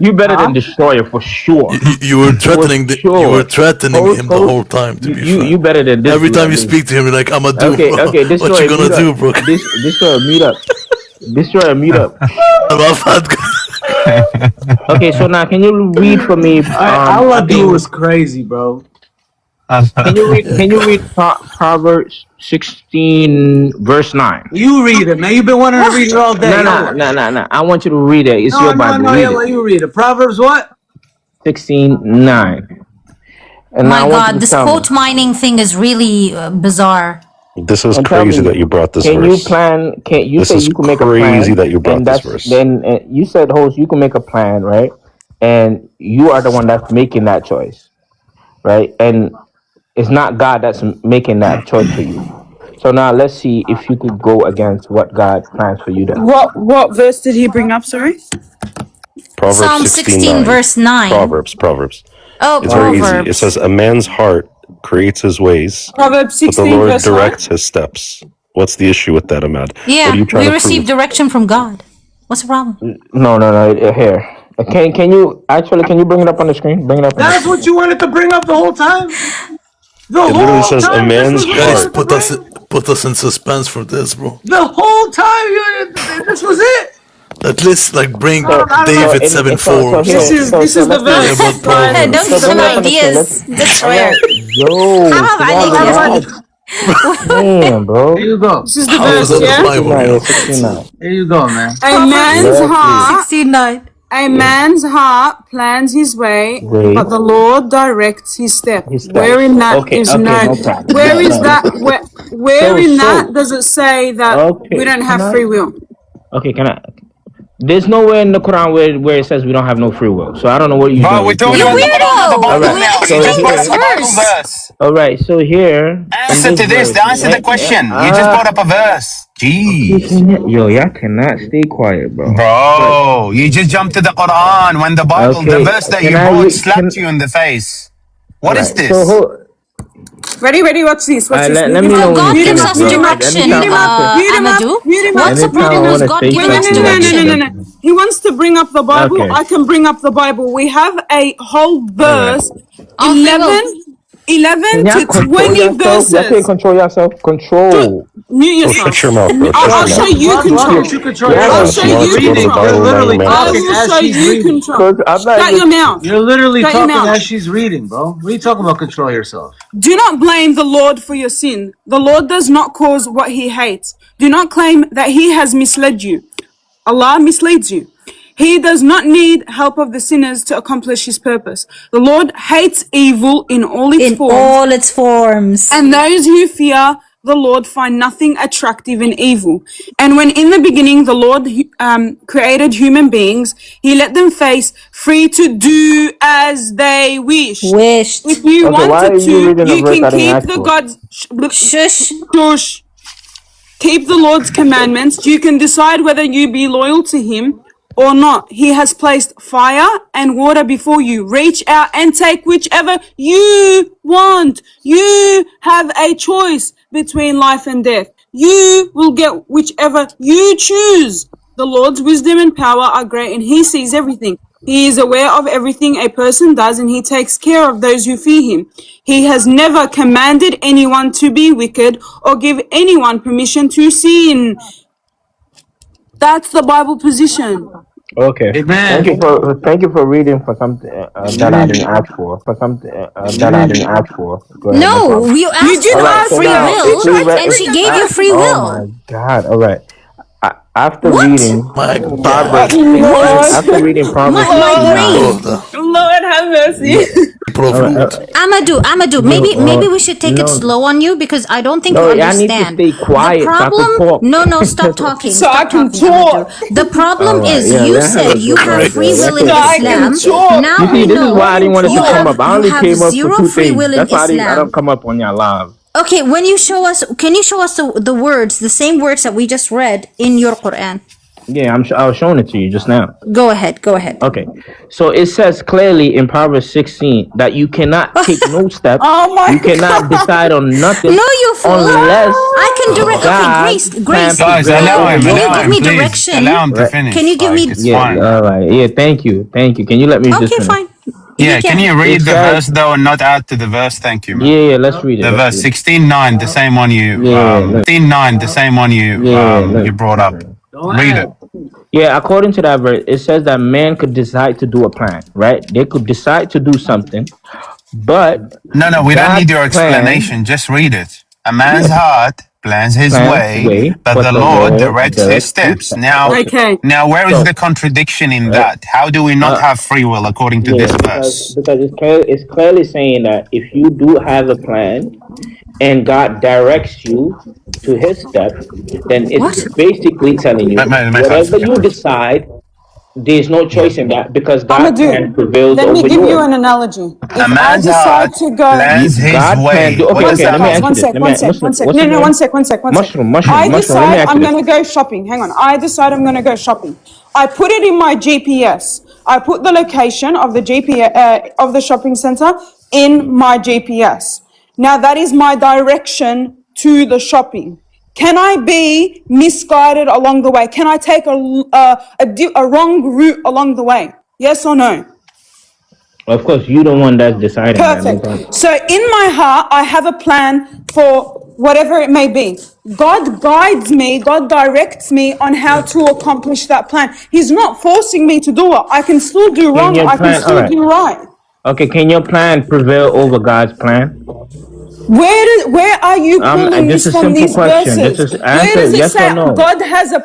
you better than Destroyer for sure. You were threatening him the whole time. To be fair, you better than this. Every time you speak to him, you're like, "I'm a dude, okay, bro. okay. Destroyer, what you gonna do, bro?" Destroyer, mute up. Destroyer, mute up. Okay, so now can you read for me? All I do was crazy, bro. Can you read Proverbs 16 verse 9? You read it, man. You've been wanting to read it all day. No. I want you to read it. It's your Bible. No, you read it. Proverbs what? 16:9. And my God, this quote mining thing is really bizarre. This is crazy that you brought this verse. Can you plan? You say you can make a plan? Crazy that you brought this verse. Then you said, host, you can make a plan, right? And you are the one that's making that choice, right? And it's not God that's making that choice for you. So now let's see if you could go against what God plans for you. Then what verse did he bring up? Sorry. Proverbs Psalm 16 verse 9. Proverbs. Oh, it's Proverbs. very easy. It says, "A man's heart creates his ways, Proverbs 16 but the Lord verse directs his steps." What's the issue with that, Ahmad? Yeah, what are you trying we to receive prove? direction from God. What's the problem? No. Here. Can you bring it up on the screen? Bring it up. That's what you wanted to bring up the whole time. It literally says a man's heart. Put us in suspense for this, bro. The whole time, this was it. At least bring David 7:4. This is the verse. Don't give them ideas. Destroyer. Yo, I have ideas. Damn, bro. Here you go. This is the verse, yeah? 69. Here you go, man. A man's heart 69. A man's heart plans his way, but the Lord directs his step. Wherein that is no. Where is that? Where in that does it say that we don't have free will? Okay, there's nowhere in the Quran where it says we don't have no free will. So I don't know what you're doing. You weirdo! All right, so here. Answer the question. You just brought up a verse. Jeez. Yo, y'all cannot stay quiet, bro. Bro, you just jumped to the Quran when the Bible, the verse that you brought slapped you in the face. What is this? Ready, watch this. Let me know God when you gives finish, us bro. direction, Amadou. What's the problem with God giving us direction? No. He wants to bring up the Bible. Okay. I can bring up the Bible. We have a whole verse, 11 to 20 verses. You can't control yourself. Control. Mute yourself. Shut your mouth, bro. I'll show you control. I'll show you control. You're literally I talking will as show she's you reading. control. Shut your mouth. You're literally Shut your talking mouth. as she's reading, bro. What are you talking about? Control yourself. Do not blame the Lord for your sin. The Lord does not cause what he hates. Do not claim that he has misled you. Allah misleads you. He does not need help of the sinners to accomplish his purpose. The Lord hates evil in all its forms. And those who fear the Lord find nothing attractive in evil. And when in the beginning the Lord created human beings, he let them face free to do as they wished. If you wanted to, you can keep the God's shush. Keep the Lord's commandments. You can decide whether you be loyal to him or not. He has placed fire and water before you. Reach out and take whichever you want. You have a choice between life and death. You will get whichever you choose. The Lord's wisdom and power are great, and he sees everything. He is aware of everything a person does, and he takes care of those who fear him. He has never commanded anyone to be wicked or give anyone permission to sin. That's the Bible position. Okay. Amen. Thank you for reading for something that I didn't ask for. For something that I didn't ask for. Go ahead, no No, problem. you You asked did for All right. our ask So free her. now, She will, please tried to let. and bring she us gave you back. free Oh my will. God. All right. After What? reading My Proverbs God. Lord, 16, What? after reading Proverbs My Lord, 69. brain. Lord, Lord have mercy. Yeah. April of All right. Lut. Amadou, No. maybe we should take it No. slow on you because I don't think you No. I need to understand. stay The quiet so I problem, could talk. no, stop talking. So I Stop can talking, Amadou. talk. The All problem right. is Yeah. you Let's have a said you good have one. free Yeah. will Let's in So have a I good can one. Islam. talk. You Now see, we this is know why I didn't want us to come up. I you only have came up for zero two free things. will in That's why I Islam. don't come up on your live. Okay, when you show us, can you show us the words, the same words that we just read in your Quran? Yeah, I was showing it to you just now. Go ahead, go ahead. Okay, so it says clearly in Proverbs 16 that you cannot take no steps. Oh my You cannot God. decide on nothing No, you fool. unless I can direct. Okay, God Grace, can Guys, prevail over can your you give me plan. please. direction? Allow him to Right? Can finish. you give Like, me? it's Yeah. fine. All right. Yeah. Thank you. Thank you. Can you let me just Okay, finish? fine. He Yeah, can can. you It read the says, verse though and not add to the verse? Thank you, man. yeah. Yeah, let's read it. The Let's verse read it. 16:9, the same one Yeah. 16:9, the same one you brought up. Don't Read it. add. Yeah, according to that verse, it says that man could decide to do a plan, right? They could decide to do something, but No, we don't need God's your plan, explanation. Just read it. A yeah, man's heart plans his plans way, way, but but the the Lord Lord directs his directs his steps. steps. Now, Okay, Okay. where is so the contradiction in right, that? How do we not uh, have free will according to yeah, this verse? because it's clearly saying that if you do have a plan and God directs you to His steps, then it's What? basically telling you ما يخالف whatever you فكرة. decide, there's no Yeah. choice in that because God's plan Amadou, prevails let me over give you yours. an analogy. A If I man's decide heart to go, plans his God planned. way. What Okay, one does okay. sec, that Let me guys, ask you one mean? this. sec, Let me, one sec, one Muslim. sec. What's No, your no, name? one sec, one sec, one sec. Mushroom. Let I me ask you decide this. I'm going to go shopping. Hang on. I decide I'm going to go shopping. I put it in my GPS. I put the location of the GPS of the shopping center in my GPS. Now that is my direction to the shopping. Can I be misguided along the way? Can I take a wrong route along the way? Yes or no? Of course, you the one that's deciding that. No problem. Perfect. So in my heart, I have a plan for whatever it may be. God guides me, God directs me on how to accomplish that plan. He's not forcing me to do it. I can still do Can wrong, your I can plan? All still right. do right. Okay. Can your plan prevail over God's plan? Where are you pulling Just this a from simple these question. Just verses? Where answer does it yes or say no. God has a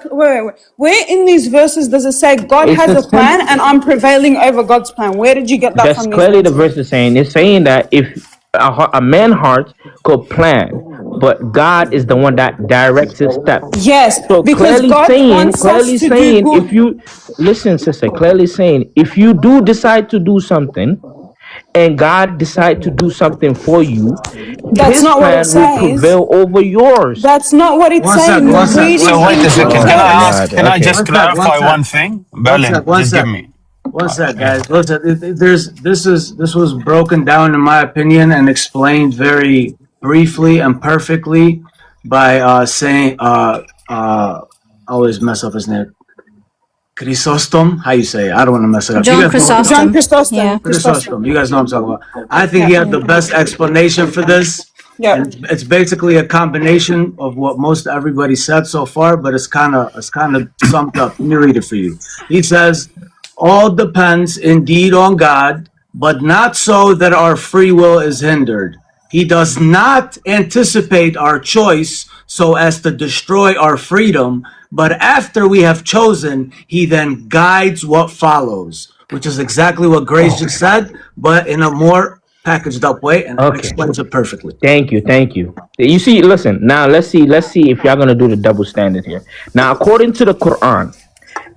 where in these verses does it say God It's has a a plan simple. and I'm prevailing over God's plan? Where did you get that That's from these clearly the verses? verse is saying. It's saying that if a man's heart could plan, but God is the one that directs his steps. Yes, So because God wants us clearly to do saying, if good. you listen, sister, clearly saying, if you do decide to do something, and God decide to do something for you, That's His not what it plan will says. prevail over yours. That's not what it's One sec, saying. one You're sec, one So reading sec, wait a into one second. the Oh Can sec, my I text. ask? God. Can I Okay. just one sec, one clarify sec, one thing? one sec, Berlin, one just give sec, me. one sec, Yeah. guys. Listen, this was broken down in my opinion and explained very briefly and perfectly by saying I always mess up his name. Chrysostom, how you say it? I don't want to mess it up. You John guys know what John Chrysostom. Chrysostom. Yeah. Chrysostom. You guys know what I'm talking about. I think he Yeah. had the best explanation for this. Yeah. And it's basically a combination of what most everybody said so far, but it's kind of summed up. Let me read it for you. He says, all depends indeed on God, but not so that our free will is hindered. He does not anticipate our choice so as to destroy our freedom, but after we have chosen, he then guides what follows, which is exactly what Grace just said, but in a more packaged up way, and it Okay. explains it perfectly. Thank you. Thank you. You see, listen, now let's see if y'all gonna do the double standard here. Now, according to the Quran,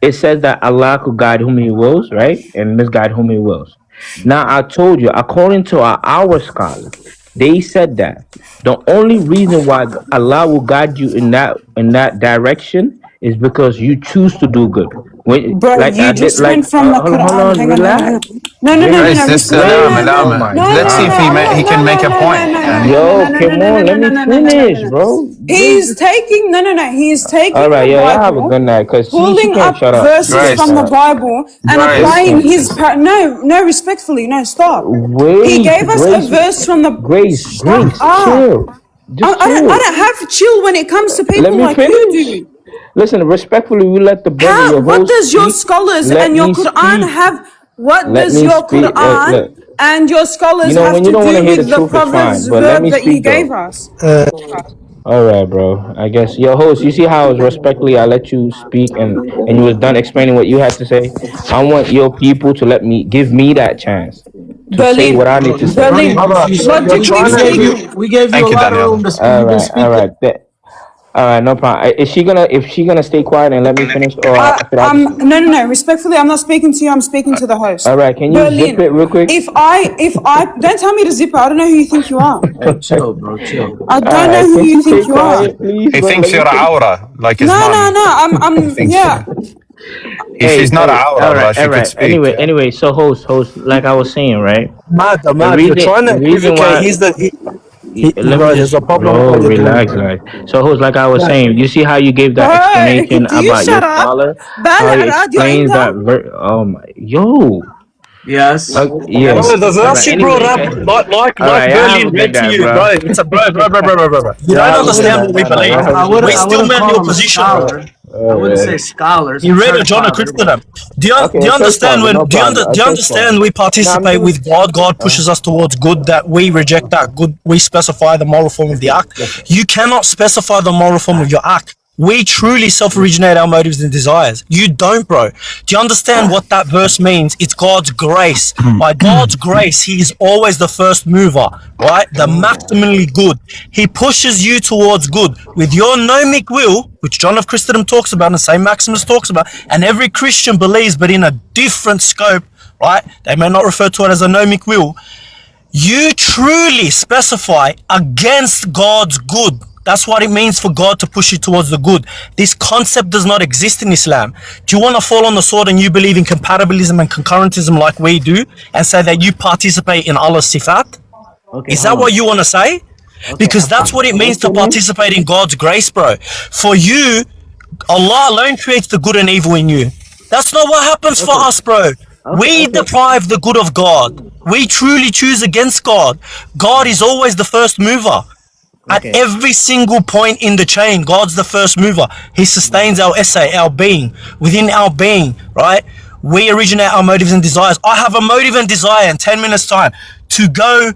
it says that Allah could guide whom He wills, right, and misguide whom He wills. Now, I told you, according to our scholars, they said that the only reason why Allah will guide you in that direction is because you choose to do good. When, Bro, like I you did, just went like from the hold Quran. on, Hang on, hang on, hang relax, on. No, no, no, no, Grace, no. just Listen, no, allow no, him, no, relax. allow Oh no, him. my no, Let's no, see if no. God, I'm not. he No, can no, make a no, no, point. no, no, no, no, no, yo, no, no, come no, on, no, let no, me no, no, no, no, finish, no, no. bro. He's taking no, no, no. He's All taking right, the yeah, y'all have a Bible, good night. Cause she pulling can't up shut up. She verses can't from shut the Grace, up. Bible and Grace, applying Listen, his no, no, respectfully, no, stop. He wait, gave us a verse from the shut Grace, up. chill. Just I chill. don't have chill when it comes to Let people me like you finish. do. Listen, respectfully, we let the brother, your What host, does your speak. scholars Let and your me Quran speak. have? What Let does me your speak. Quran Look. and your scholars have When you to don't want to do hear the with the truth, it's fine. Prophet's But let verb me that you speak gave though. us? All right, bro. I guess your host. You see how I was respectfully I let you speak and you was done explaining what you had to say. I want your people to give me that chance to say Berlin, what I need to say. Berlin. What did we speak? We gave you Thank a you, lot of Daniel. room to speak. All You've been right, all speaking. right. All right, no problem. If she gonna stay quiet and let me finish, or should I just? No. Respectfully, I'm not speaking to you. I'm speaking to the host. All right, can you zip Berlin. it real quick? If I don't tell me to zip it. I don't know who you think you are. Hey, chill, bro. Chill. I All don't know right, who can you she stay think you are. quiet, please, He bro? Let thinks me you're finish. aura, like his No. mom. He I'm thinks yeah. she's not aura, but All she could right. speak. Anyway. So host, like I was saying, right? Mad, you're trying to The reason equivocate. why. Let me Bro, just, just a problem with bro, what you're doing, relax, bro. like. So, host, like I was saying, you see how you gave that Bro, explanation do you about your shut up? scholar, how he Bad, you're explains Inter? that. Oh my, yo, Yes. yes. Bro, the All verse right. you brought Anyway, up, all like right. I have Berlin a good read to night, you, bro. bro. It's a bro. You don't Y'all I have a good wouldn't. understand night. what we No, believe. y'all have a good We night. I still wouldn't man call your him a position, bro. scholar. I All wouldn't right. say scholar. It's a You read a church John of father, but Christendom. Okay, Do a you church understand father, when no problem. A do you church father. understand we No, I'm participate just. with God? God pushes us towards good. That we reject that good. We specify the moral form of the act. You cannot specify the moral form of your act. We truly self-originate our motives and desires. You don't, bro. Do you understand what that verse means? It's God's grace. By God's grace, He is always the first mover, right? The maximally good. He pushes you towards good with your gnomic will, which John of Christendom talks about, and the same Maximus talks about, and every Christian believes, but in a different scope, right? They may not refer to it as a gnomic will. You truly specify against God's good. That's what it means for God to push you towards the good. This concept does not exist in Islam. Do you want to fall on the sword and you believe in compatibilism and concurrentism like we do and say that you participate in Allah's sifat? Okay, Is hold that what on. you want to say? Okay, Because that's what it means what's to your name? participate in God's grace, bro. For you, Allah alone creates the good and evil in you. That's not what happens for Okay, us, bro. We okay. deprive the good of God. We truly choose against God. God is always the first mover. At Okay. every single point in the chain, God's the first mover. He sustains our essay, our being. Within our being, right? We originate our motives and desires. I have a motive and desire in 10 minutes' time to go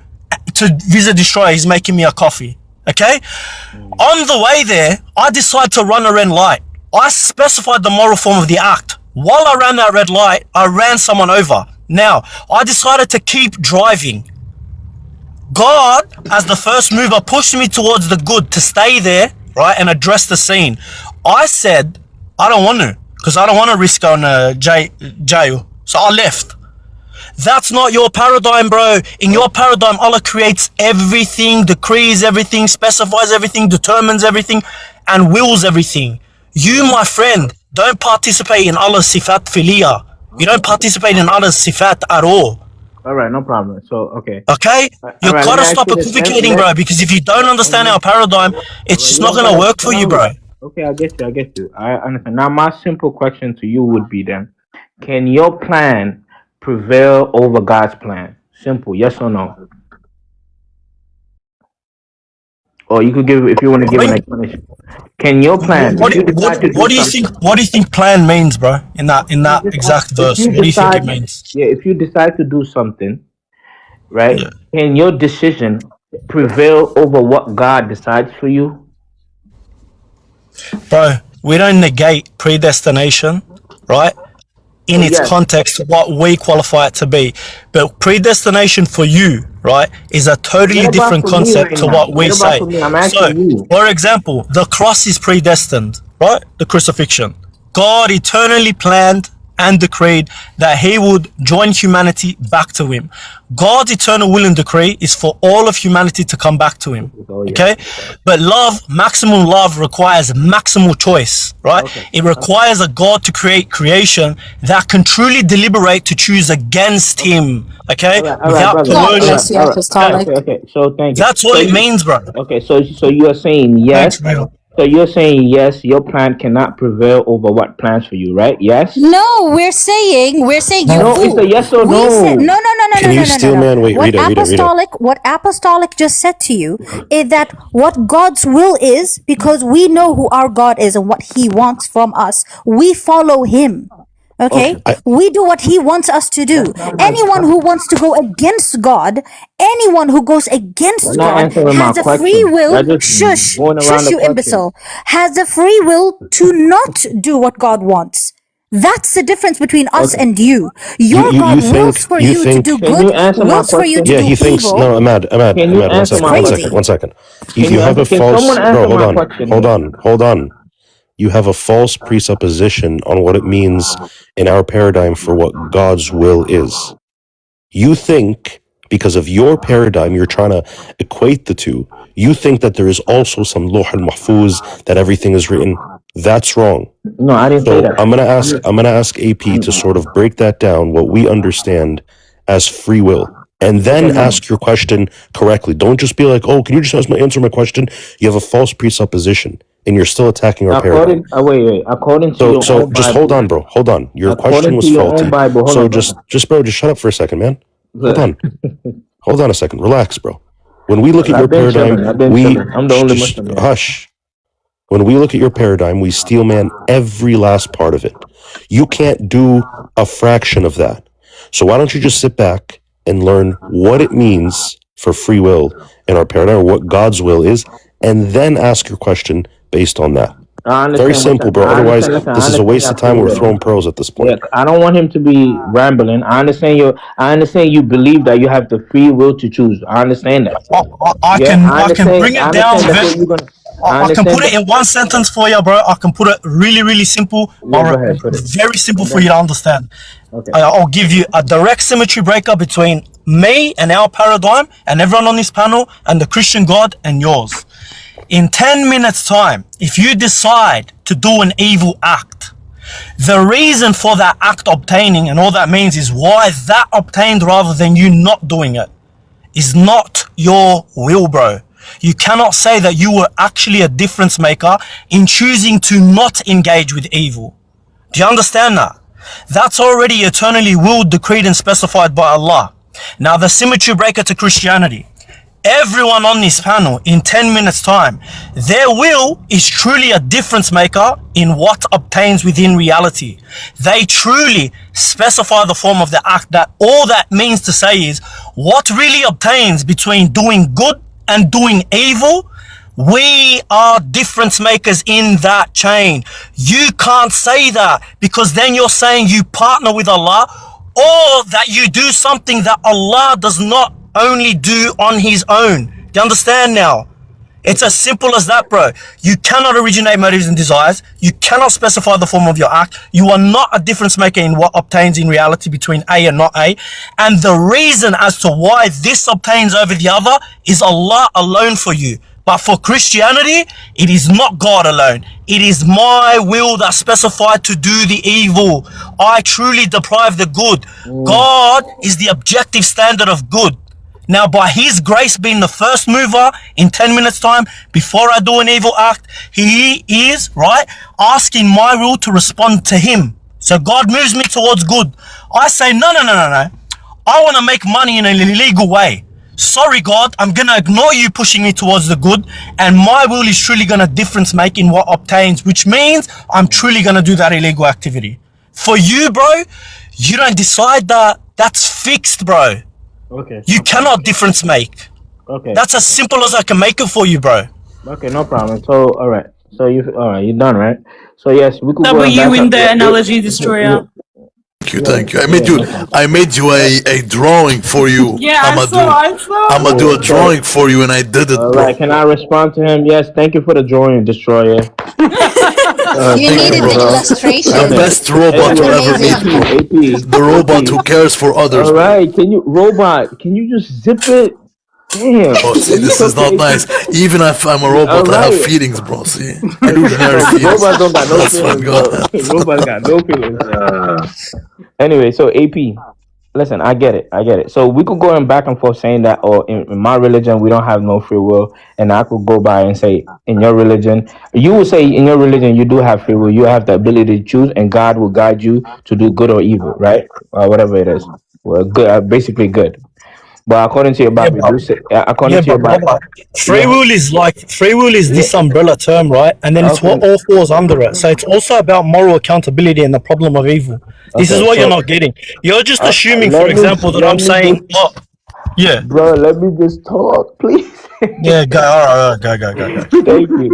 to visit Destroyer. He's making me a coffee. Okay? On the way there, I decide to run a red light. I specified the moral form of the act. While I ran that red light, I ran someone over. Now, I decided to keep driving. God, as the first mover, pushed me towards the good to stay there, right, and address the scene. I said, I don't want to, because I don't want to risk going to jail. So I left. That's not your paradigm, bro. In your paradigm, Allah creates everything, decrees everything, specifies everything, determines everything, and wills everything. You, my friend, don't participate in Allah's sifat filia. You don't participate in Allah's sifat at all. All right, no problem. So, okay. Okay? All You right, let me gotta ask stop you this. equivocating, bro, because if you don't understand our paradigm, All it's right, just you not don't gonna gotta work for you, tell me. bro. Okay, I get you. I understand. Now, my simple question to you would be then, can your plan prevail over God's plan? Simple, yes or no? Or you could give, if you want to give an Right? explanation. Can your plan, if you decide to do something, What do you think plan means, bro? In that exact if verse, you what do you think decide, it means? yeah, if you decide to do something, right, Yeah. can your decision prevail over what God decides for you? Bro, we don't negate predestination, right? In So its yes. context, what we qualify it to be. But predestination for you, right, is a Forget totally about different for me concept right to now. what we Forget about say. for me. I'm So, asking you. for example, the cross is predestined, right? The crucifixion. God eternally planned and decreed that He would join humanity back to Him. God's eternal will and decree is for all of humanity to come back to Him. Oh yeah. Okay? But love, maximum love requires maximal choice, right? Okay. It requires a God to create creation that can truly deliberate to choose against Him, okay? All right, Without brother. God coercion. bless you, All right. Okay? Apostolic. Okay. So thank you. That's what it means, bro. Okay. So you are saying Thanks, yes. bro. So you're saying yes. Your plan cannot prevail over what plans for you, right? Yes. No, we're saying you No, it's a fool. yes or We said no. no. Can you steal man? Wait, read it. What apostolic just said to you is that what God's will is, because we know who our God is and what he wants from us, we follow him. Okay? We do what he wants us to do. Anyone who wants to go against God, anyone who goes against God has a free will, shush you imbecile, has a free will to not do what God wants. That's the difference between us and you. Your God wills for you to do good, wills for you to do evil. No, Ahmad, one second. You have a false... Bro, hold on. You have a false presupposition on what it means in our paradigm for what God's will is. You think, because of your paradigm, you're trying to equate the two. You think that there is also some Lawh al-Mahfuz, that everything is written. That's wrong. No, I didn't say that. I'm gonna ask AP to sort of break that down, what we understand as free will. And then ask your question correctly. Don't just be like, oh, can you just answer my question? You have a false presupposition, and you're still attacking our paradigm. Wait. According to your own just Bible, hold on, bro. Hold on. Your question was faulty. So just shut up for a second, man. Hold on. Hold on a second. Relax, bro. When we look at your paradigm, I'm the only Muslim. Hush. When we look at your paradigm, we steel man every last part of it. You can't do a fraction of that. So why don't you just sit back and learn what it means for free will in our paradigm, or what God's will is, and then ask your question based on that. Very simple, bro. Otherwise, this is a waste of time. We're throwing pearls at this point. Yeah, I don't want him to be rambling. I understand you believe that you have the free will to choose. I understand that. I can bring it down. I can put it in one sentence for you, bro. I can put it really simple, very simple for you to understand. Okay. I'll give you a direct symmetry breaker between me and our paradigm and everyone on this panel and the Christian God and yours. In 10 minutes time, if you decide to do an evil act, the reason for that act obtaining, and all that means is why that obtained rather than you not doing it, is not your will, bro. You cannot say that you were actually a difference maker in choosing to not engage with evil. Do you understand that? That's already eternally willed, decreed, and specified by Allah. Now, the symmetry breaker to Christianity. Everyone on this panel, in 10 minutes time, their will is truly a difference maker in what obtains within reality. They truly specify the form of the act. That all that means to say is what really obtains between doing good and doing evil. We are difference makers in that chain. You can't say that, because then you're saying you partner with Allah, or that you do something that Allah does not only do on his own. Do you understand now? It's as simple as that, bro. You cannot originate motives and desires. You cannot specify the form of your act. You are not a difference maker in what obtains in reality between A and not A. And the reason as to why this obtains over the other is Allah alone for you. But for Christianity, it is not God alone. It is my will that's specified to do the evil. I truly deprive the good. God is the objective standard of good. Now, by his grace being the first mover in 10 minutes time, before I do an evil act, he is, right, asking my will to respond to him. So God moves me towards good. I say, no. I want to make money in an illegal way. Sorry, God, I'm going to ignore you pushing me towards the good, and my will is truly going to difference make in what obtains, which means I'm truly going to do that illegal activity. For you, bro, you don't decide that. That's fixed, bro. Okay. You cannot difference make. Okay. That's as simple as I can make it for you, bro. Okay, no problem. So, all right. So you're done, right? So yes, we could go W in the analogy destroyer. Thank you. I made you a drawing for you. Yeah, I saw. I'm gonna do a drawing for you, and I did it. All right, can I respond to him? Yes, thank you for the drawing, destroyer. You needed the illustration. The best robot to ever meet. The robot who cares for others. All right, can you just zip it? Damn. Oh, see, this is not nice. Even if I'm a robot, I have feelings, bro. See, illusionary feelings. Robots don't got no feelings, bro. Robots got no feelings. Anyway, so AP, listen, I get it. So we could go back and forth saying that, or in my religion, we don't have no free will. And I could go by and say, in your religion, you would say in your religion, you do have free will. You have the ability to choose, and God will guide you to do good or evil, right? Or whatever it is. Well, good, basically good. But according to your Yeah, Bible, but do say, according yeah, to your but Bible, brother, yeah, free will is yeah, this umbrella term, right? And then it's what okay, all falls under it. So it's also about moral accountability and the problem of evil. This is okay. what you're So not getting. You're just assuming, for let me example, that let I'm me saying, just, oh, yeah, bro, let me just talk, please. yeah, go, all right, go. Thank you.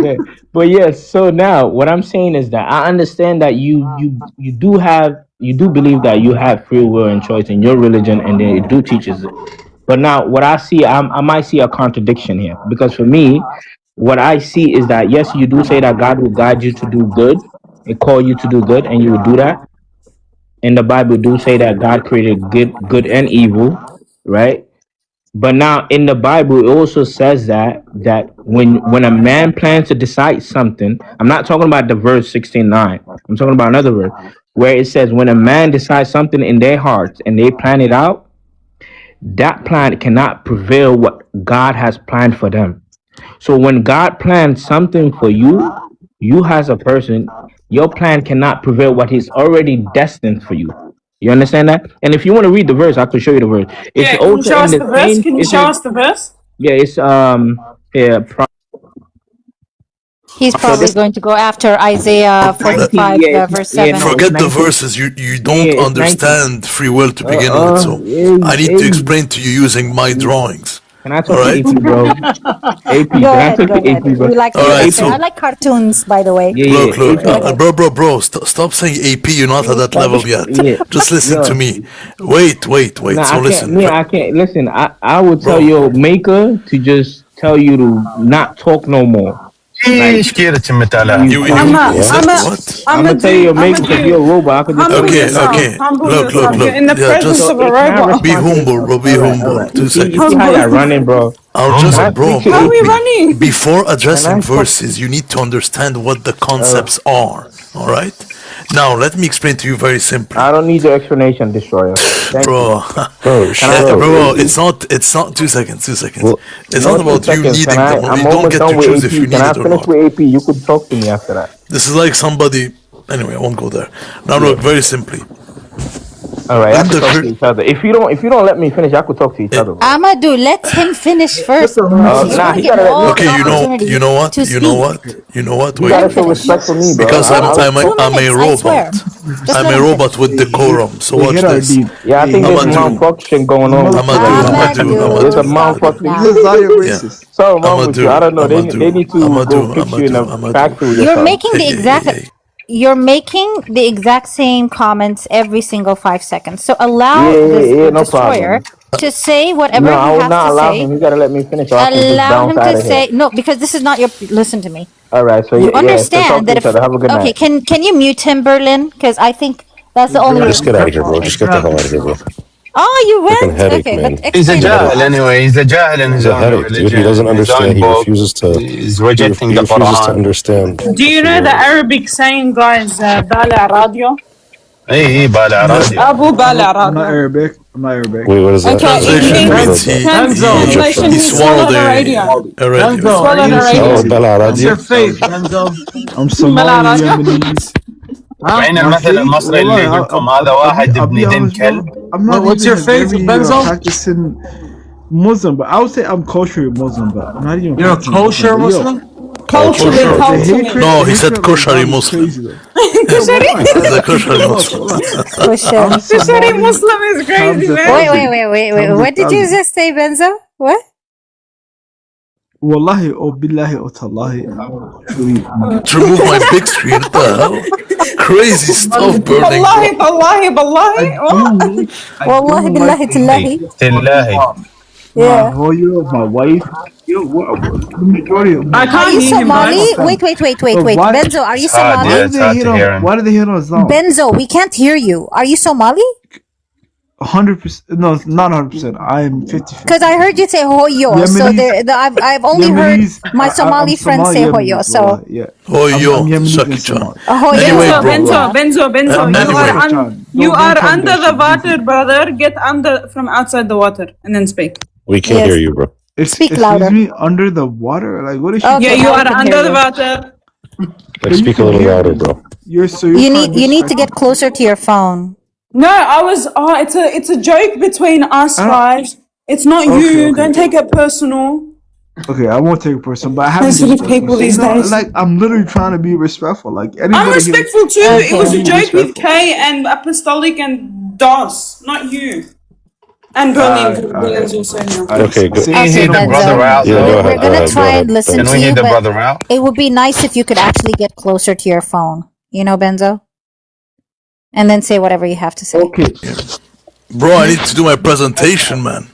But yes, so now what I'm saying is that I understand that you do believe that you have free will and choice in your religion, and then it do teaches it. But now what I see, I might see a contradiction here because for me, what I see is that yes, you do say that God will guide you to do good and call you to do good, and you will do that. And the Bible do say that God created good and evil, right? But now in the Bible, it also says that when a man plans to decide something, I'm not talking about the verse 16:9. I'm talking about another verse where it says when a man decides something in their hearts and they plan it out, that plan cannot prevail what God has planned for them. So when God plans something for you, you as a person, your plan cannot prevail what He's already destined for you. You understand that? And if you want to read the verse, I could show you the verse. It's Yeah, can you also show in us the the verse? same. Can you It's show in, us the verse? yeah, it's yeah. He's probably Forget going to go after Isaiah 19. 45, Yeah, it's verse yeah. 7. No, it's Forget the 19. verses. You Yeah, don't it's 19. understand free will to begin with. So Yeah, I need to hey, explain to you using my drawings. can I All talk to right. AP, bro? AP, Go can I ahead, talk go to ahead. AP, bro? We like All your Yeah, right. accent. I So AP. like cartoons, by the way. Yeah, look, yeah, look, Go AP. ahead. bro. Stop saying AP. You're not at that level yet. Yeah, Just listen to yo. me. Wait. No, So I can't. listen, Me, I can't. Listen, I would tell bro. your maker to just tell you to not talk no more. Like ايش كيرة متعلها you You can't. I'ma, you said I'ma, what? I'm I'ma gonna tell you do, your I'ma maker because you're do. a robot. I could just tell Humble you Okay, to not. yourself. okay. Humble Look. yourself. You're in the Yeah, presence So of just a can I robot. be respond to humble, it? bro. Be All humble. right. Two You see how seconds. you're Humble. running, bro. Can I Bro, speak to How are AP? we running? before Can addressing I talk? verses, you need to understand what the Uh, concepts are. All right. Now, let me explain to you very simply, I don't need your explanation, destroyer. Thank you. bro. Can I talk to Bro, AP? it's not 2 seconds. 2 seconds. Well, It's not No, two about you seconds. Can needing I? them. I'm You don't almost get to done with choose if you AP. Can need I it or finish not. with AP? You could talk to me after that. This is like somebody. Anyway, I won't go there. Now, Yeah. look, very simply. All right. I In could the talk to cur- each other. If you don't let me finish, I could talk to each eh, other, bro. Amadou, let him finish first, bro. He's Nah, already he getting gotta let me all the okay, finish first. you opportunity know what? to speak. You Let Wait. gotta him show finish. respect for me, bro. Because Two minutes. I'm 2 minutes, a I swear. robot. Just I'm let a him robot finish. with decorum. So watch this. Yeah, I think there's Amadou, malfunction going on with you right now. There's a Amadou, stop it malfunction. now. Yeah. Something wrong with you. I don't know. They need to go fix you in a Amadou. factory or You're something. making the exact Hey. you're making the exact same comments every single 5 seconds. So allow this Yeah, the no destroyer problem. to say No, whatever I he will has not to allow say. him. He gotta let me finish, or I could just Allow bounce him out to of here. say no, because this is not your. Listen to me. All right, so You yeah. So talk understand to that each if other. Have a good okay, night. can you mute him, Berlin? Because I think that's the only Just get out of here, bro. okay. Just get the hell out of here, bro. Oh, you Freaking went? headache, Okay, but man. He's a explain He's a your headache. jahil thoughts. anyway. He's a jahil in his He's a own headache, dude. He religion, doesn't in his understand. own He book. refuses to. He's rejecting He the refuses to Quran. understand Do the you free know the will. Arabic saying, guys, Bala Radio? اي بالع راديو. Abu Bala Radio. Wait, what is that? Okay, What it does Translation that mean? means, What means is that? he translation, he he swallowed swallowed a radio. a radio. He swallowed a Oh, radio. Bella What's your Radio. faith, Benzo? Bala Radio. Huh? وين المثل المصري اللي يقول لكم هذا واحد ابن ذن كلب. What's your faith, Benzo? You're a kosher Muslim? Culturally, Kosher. culturally. No, he said koshari Muslim. Kushari? He's a koshari Muslim. Kushari. Kushari Muslim is crazy, man. Wait. What did you just say, Benzo? What? To remove my big screen, what the hell? Crazy stuff burning, Wallahi, bro. wallahi, wallahi. Wallahi billahi tillahi. تلاهي. Yeah. I Are can't you hear him, Somali? guys. Wait. Benzo, are you It's hard, Somali? yeah, it's hard to hear him. Benzo, we can't hear you. Are you Somali? 100%. No, not 100%. I'm 50. Because I heard you say hoyo, so I've only heard my Somali friends say hoyo. So Oh, yo, Shaki Chan. hoyo. Anyway, Benzo, Anyway. you are under the water, brother. Get under from outside the water and then speak. We can't Yes. hear you, bro. Speak louder. Excuse me, under the water? Like, what is she? Okay, Yeah, you now I are can under hear the you. water. Like, speak a little louder, bro. You need to get closer to your phone. No, I was. Oh, it's a joke between us guys. It's not you. Okay. Don't take it personal. Okay, I won't take it personal, but I haven't. Sensitive people these days. Like I'm literally trying to be respectful. Like I'm anybody respectful too. Okay. It was a joke with Kay and Apostolic and DOS, not you. And Berlin. Berlin's also now. Okay, good. Can you hear the Benzo. brother out? Yeah, go though? ahead. We're gonna try and listen Can to we hear you, the but brother out? it would be nice if you could actually get closer to your phone. You know, Benzo? And then say whatever you have to say. Okay. Bro, I need to do my presentation, man.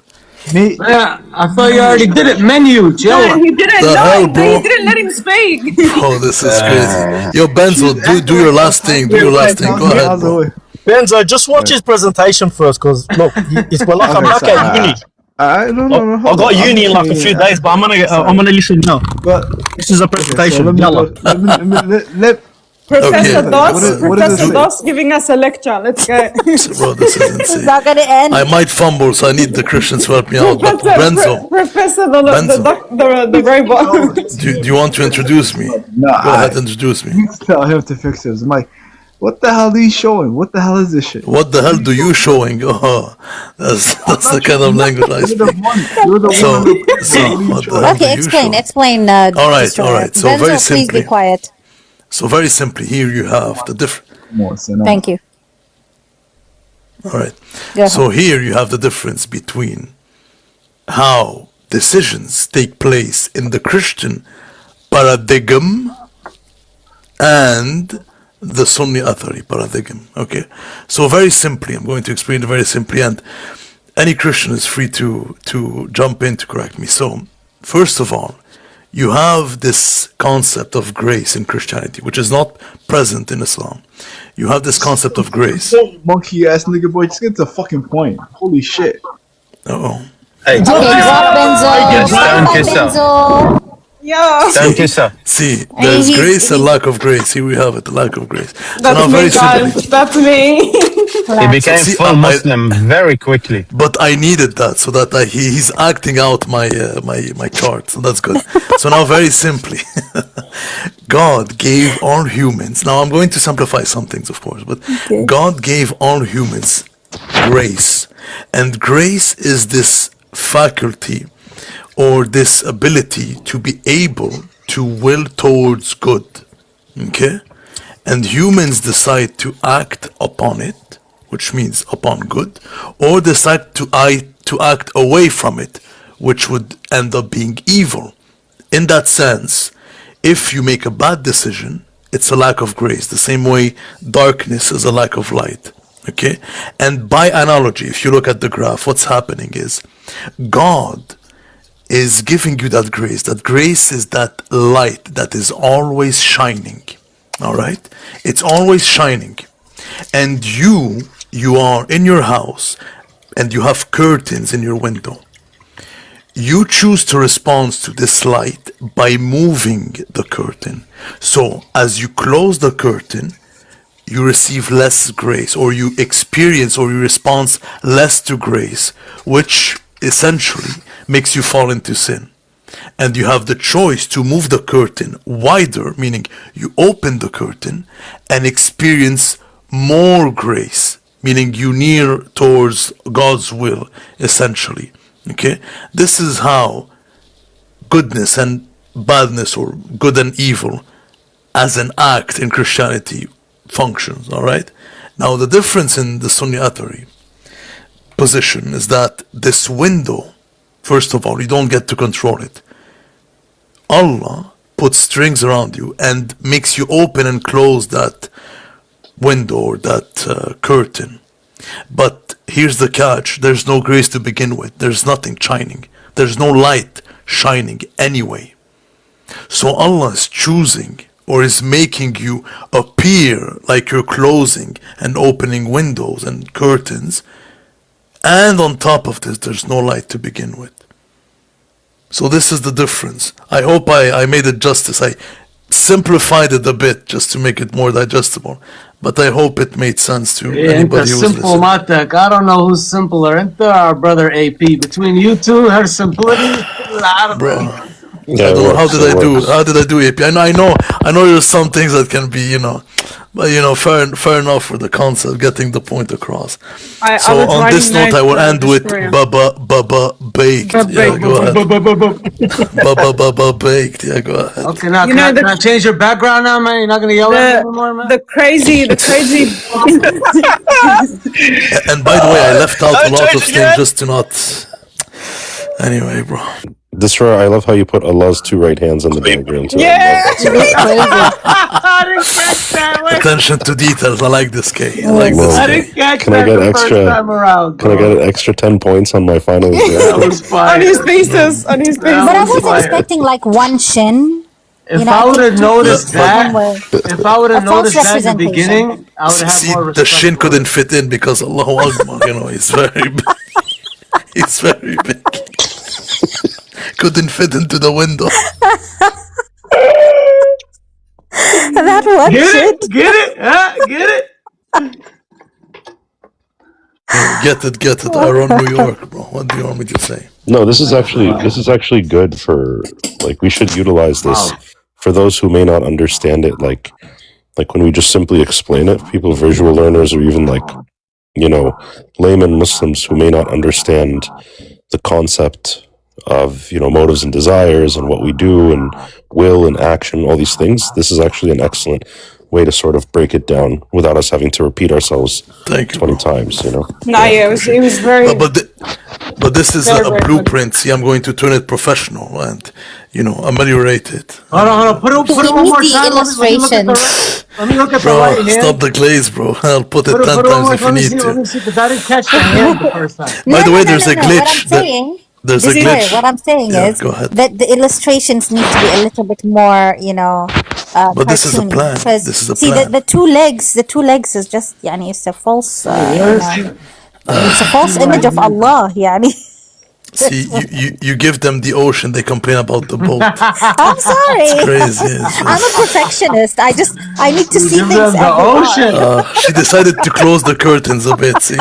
Me. Yeah, I thought you already did it. Menu, chill. No, he didn't. The No, hell, but bro? he didn't let him speak. Oh, this is crazy. Yo, Benzo, do your last thing. Do your last thing. Go ahead, bro. Benzo, just watch his presentation first, because look, it's well, like I'm back at uni. No. I got uni in like a few days, but I'm gonna listen now. But This is a presentation. so let Professor Okay. Doss, What does it Professor say? Doss giving us a lecture. Let's go. Bro, this is It's insane. not gonna end. I might fumble, so I need the Christians to help me out. But Benzo, Professor Benzo. the robot. do you want to introduce me? No, Go ahead, introduce me. tell him to fix his mic. What the hell are you showing? What the hell is this shit? What the hell do you showing? Oh, that's the kind of language I You're the speak. one. You're the So, one. so what the hell Okay, do you explain. show? Explain. All right, Destroyer. all right. So Benzo, very please be simply. quiet. So very simply, here you have the difference. Thank you. All right. Go ahead. So here you have the difference between how decisions take place in the Christian paradigm and the Sunni Athari paradigm. Okay. So very simply, I'm going to explain it very simply, and any Christian is free to jump in to correct me. So first of all, you have this concept of grace in Christianity, which is not present in Islam. You have this concept of grace. Monkey ass nigga boy, just get to the fucking point. Holy shit. Oh. Hey, Okay, drop Benzo. Yes, don't Drop kiss her. Benzo. Yeah. Don't kiss her. See, there's he's- grace and lack of grace. Here we have it, the lack of grace. So now That's very me, simply, guys. That's me. He became See, full Muslim very quickly. but I needed that so that he's acting out my chart. So that's good. So now very simply, God gave all humans. Now I'm going to simplify some things, of course, but God gave all humans grace, and grace is this faculty or this ability to be able to will towards good. Okay? And humans decide to act upon it, which means upon good, or decide to act away from it, which would end up being evil. In that sense, if you make a bad decision, it's a lack of grace, the same way darkness is a lack of light. Okay? And by analogy, if you look at the graph, what's happening is God is giving you that grace. That grace is that light that is always shining. All right? It's always shining. And you are in your house and you have curtains in your window. You choose to respond to this light by moving the curtain. So as you close the curtain, you receive less grace, or you experience or you respond less to grace, which essentially makes you fall into sin. And you have the choice to move the curtain wider, meaning you open the curtain and experience more grace, meaning you near towards God's will, essentially. Okay? This is how goodness and badness, or good and evil as an act in Christianity functions. All right? Now the difference in the Sunni Athari position is that this window, first of all, you don't get to control it. Allah puts strings around you and makes you open and close that window or that curtain. But here's the catch: there's no grace to begin with. There's nothing shining. There's no light shining anyway. So Allah is choosing, or is making you appear like you're closing and opening windows and curtains, and on top of this, there's no light to begin with. So this is the difference. I hope I made it justice. I simplified it a bit just to make it more digestible, but I hope it made sense to anybody who's simple listening. matek. I don't know who's simpler. Enter our brother AP. Between you two, her simplicity. Bro, Yeah, I don't know, how it did I do? works. How did I do, AP? I know there's some things that can be, But fair enough for the concept, getting the point across. So was on this writing note, I will notes, end with Destroyer. Baba baked. Yeah, go ahead. Baba baked. Yeah, go ahead. Okay, now You can know, I change your background now, man? You're not gonna yell at me anymore, man. the crazy. And by the way, I left out a lot of things just to not. Anyway, bro. Destroyer, I love how you put Allah's two right hands on the diagram too. Yeah. It's crazy. I didn't catch that one. Attention to details. I like this K. I like Well, this I K. didn't catch Can I that get the extra- first time around. Can I get an extra 10 points on my final That exam? was fire. On his thesis. That But I was wasn't fire. expecting like one shin. If I I would think have two noticed pieces of them that, were if I would a have false noticed that in the representation. beginning, I would have See, more the respect. shin for couldn't it. fit in because Allahu Akbar, he's very big. He's very big. Couldn't fit into the window. That one Get shit. it? Get it? Huh? Get it? Get it. I run New York, bro. What do you want me to say? No, this is actually good for, like, we should utilize this for those who may not understand it. Like when we just simply explain it, people, visual learners, or even like, layman Muslims who may not understand the concept of, motives and desires and what we do and will and action, all these things. This is actually an excellent way to sort of break it down without us having to repeat ourselves 20 times, No, yeah, it was very. But this is Very, a very blueprint. See, I'm going to turn it professional and, ameliorate it. Hold on. Put it one more The time. illustrations. Let me look at the Bro, right hand. stop the glaze, bro. I'll put it 10 times if you need Let me to. see, because I didn't catch the hand the first time. By the way, there's a What glitch. I'm saying, There's a glitch. what I'm saying Yeah, is go ahead. that the illustrations need to be a little bit more, But this is a cartoony, plan. because, This is a see, plan. the two legs is just, it's a false, it's a false image of Allah, See, you give them the ocean, they complain about the boat. I'm sorry. It's crazy. It's just- I'm a perfectionist. I need to see Give things them the as they are. ocean. She decided to close the curtains a bit, see?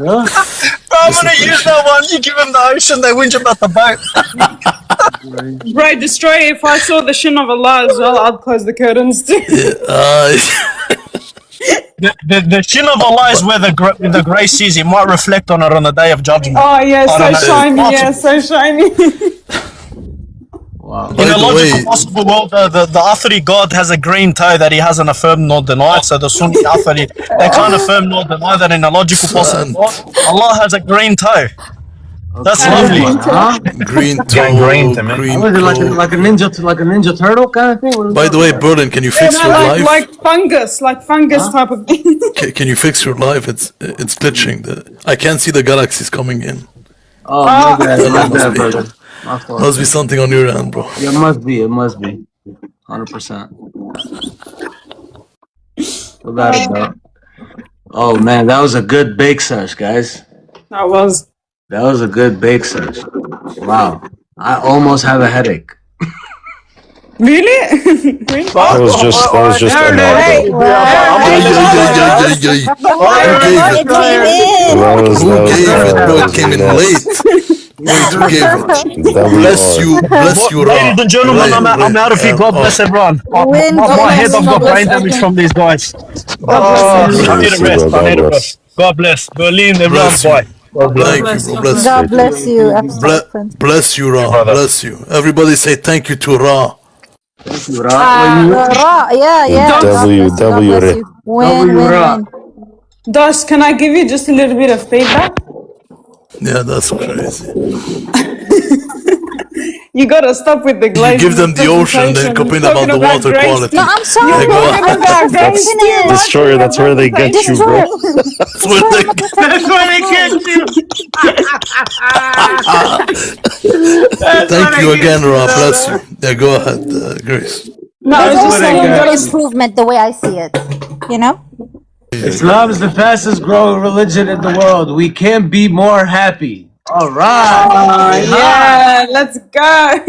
I'm gonna use that one. You give them the ocean, they whinge about the boat. Right, Destroyer, if I saw the shin of Allah as well, I'd close the curtains too. The shin of Allah is where the grace is. It might reflect on it on the day of judgment. Oh, yeah, I don't so know. shiny, yeah, so shiny. Wow. By In a the logical way, possible world, the Athari God has a green toe that he hasn't affirmed nor denied. So the Sunni Athari, they can't affirm nor deny that in a logical possible world. Allah has a green toe. That's lovely. Huh? green toe, green to me. green Was it cloak. like a ninja turtle kind of thing? What is By that? the way, Berlin, can you fix your life? like fungus type of thing. Can you fix your life? It's glitching. I can't see the galaxies coming in. Oh, my bad, That my must bad, be- brother. My fault. Must be something on your end, bro. Yeah, it must be. 100%. Without a doubt. Oh man, that was a good bake search, guys. That was. That was a good bake search. Wow. I almost have a headache. Really? That was just There it another. is. It came in. Who gave it, bro? It was came in nuts. late. Wait, who gave it? Bless you, Ladies and gentlemen, I'm out of here. God bless everyone. My head, I've got brain damage from these guys. I need a rest. I need a rest. God bless. Berlin, everyone. Bless you. Bye. Thank you, bro. Bless you. God bless you. Absolute prince. Bless you, Ra. Bless you. Everybody say thank you to Ra. Yeah. W, God W, bless you. Win. Dos, can I give you just a little bit of feedback? Yeah, that's crazy. You gotta stop with the glaze. give them the ocean, then complain about the water quality. No, I'm sorry. Yeah, go on. I'm perfectionist. Destroyer, that's where they get you, bro. That's where they get you. Thank you again, Ra. Bless you. Yeah, go ahead, Grace. No, There's it's also just room like, for improvement the way I see it. Islam is the fastest growing religion in the world. We can't be more happy. All right. yeah, let's go.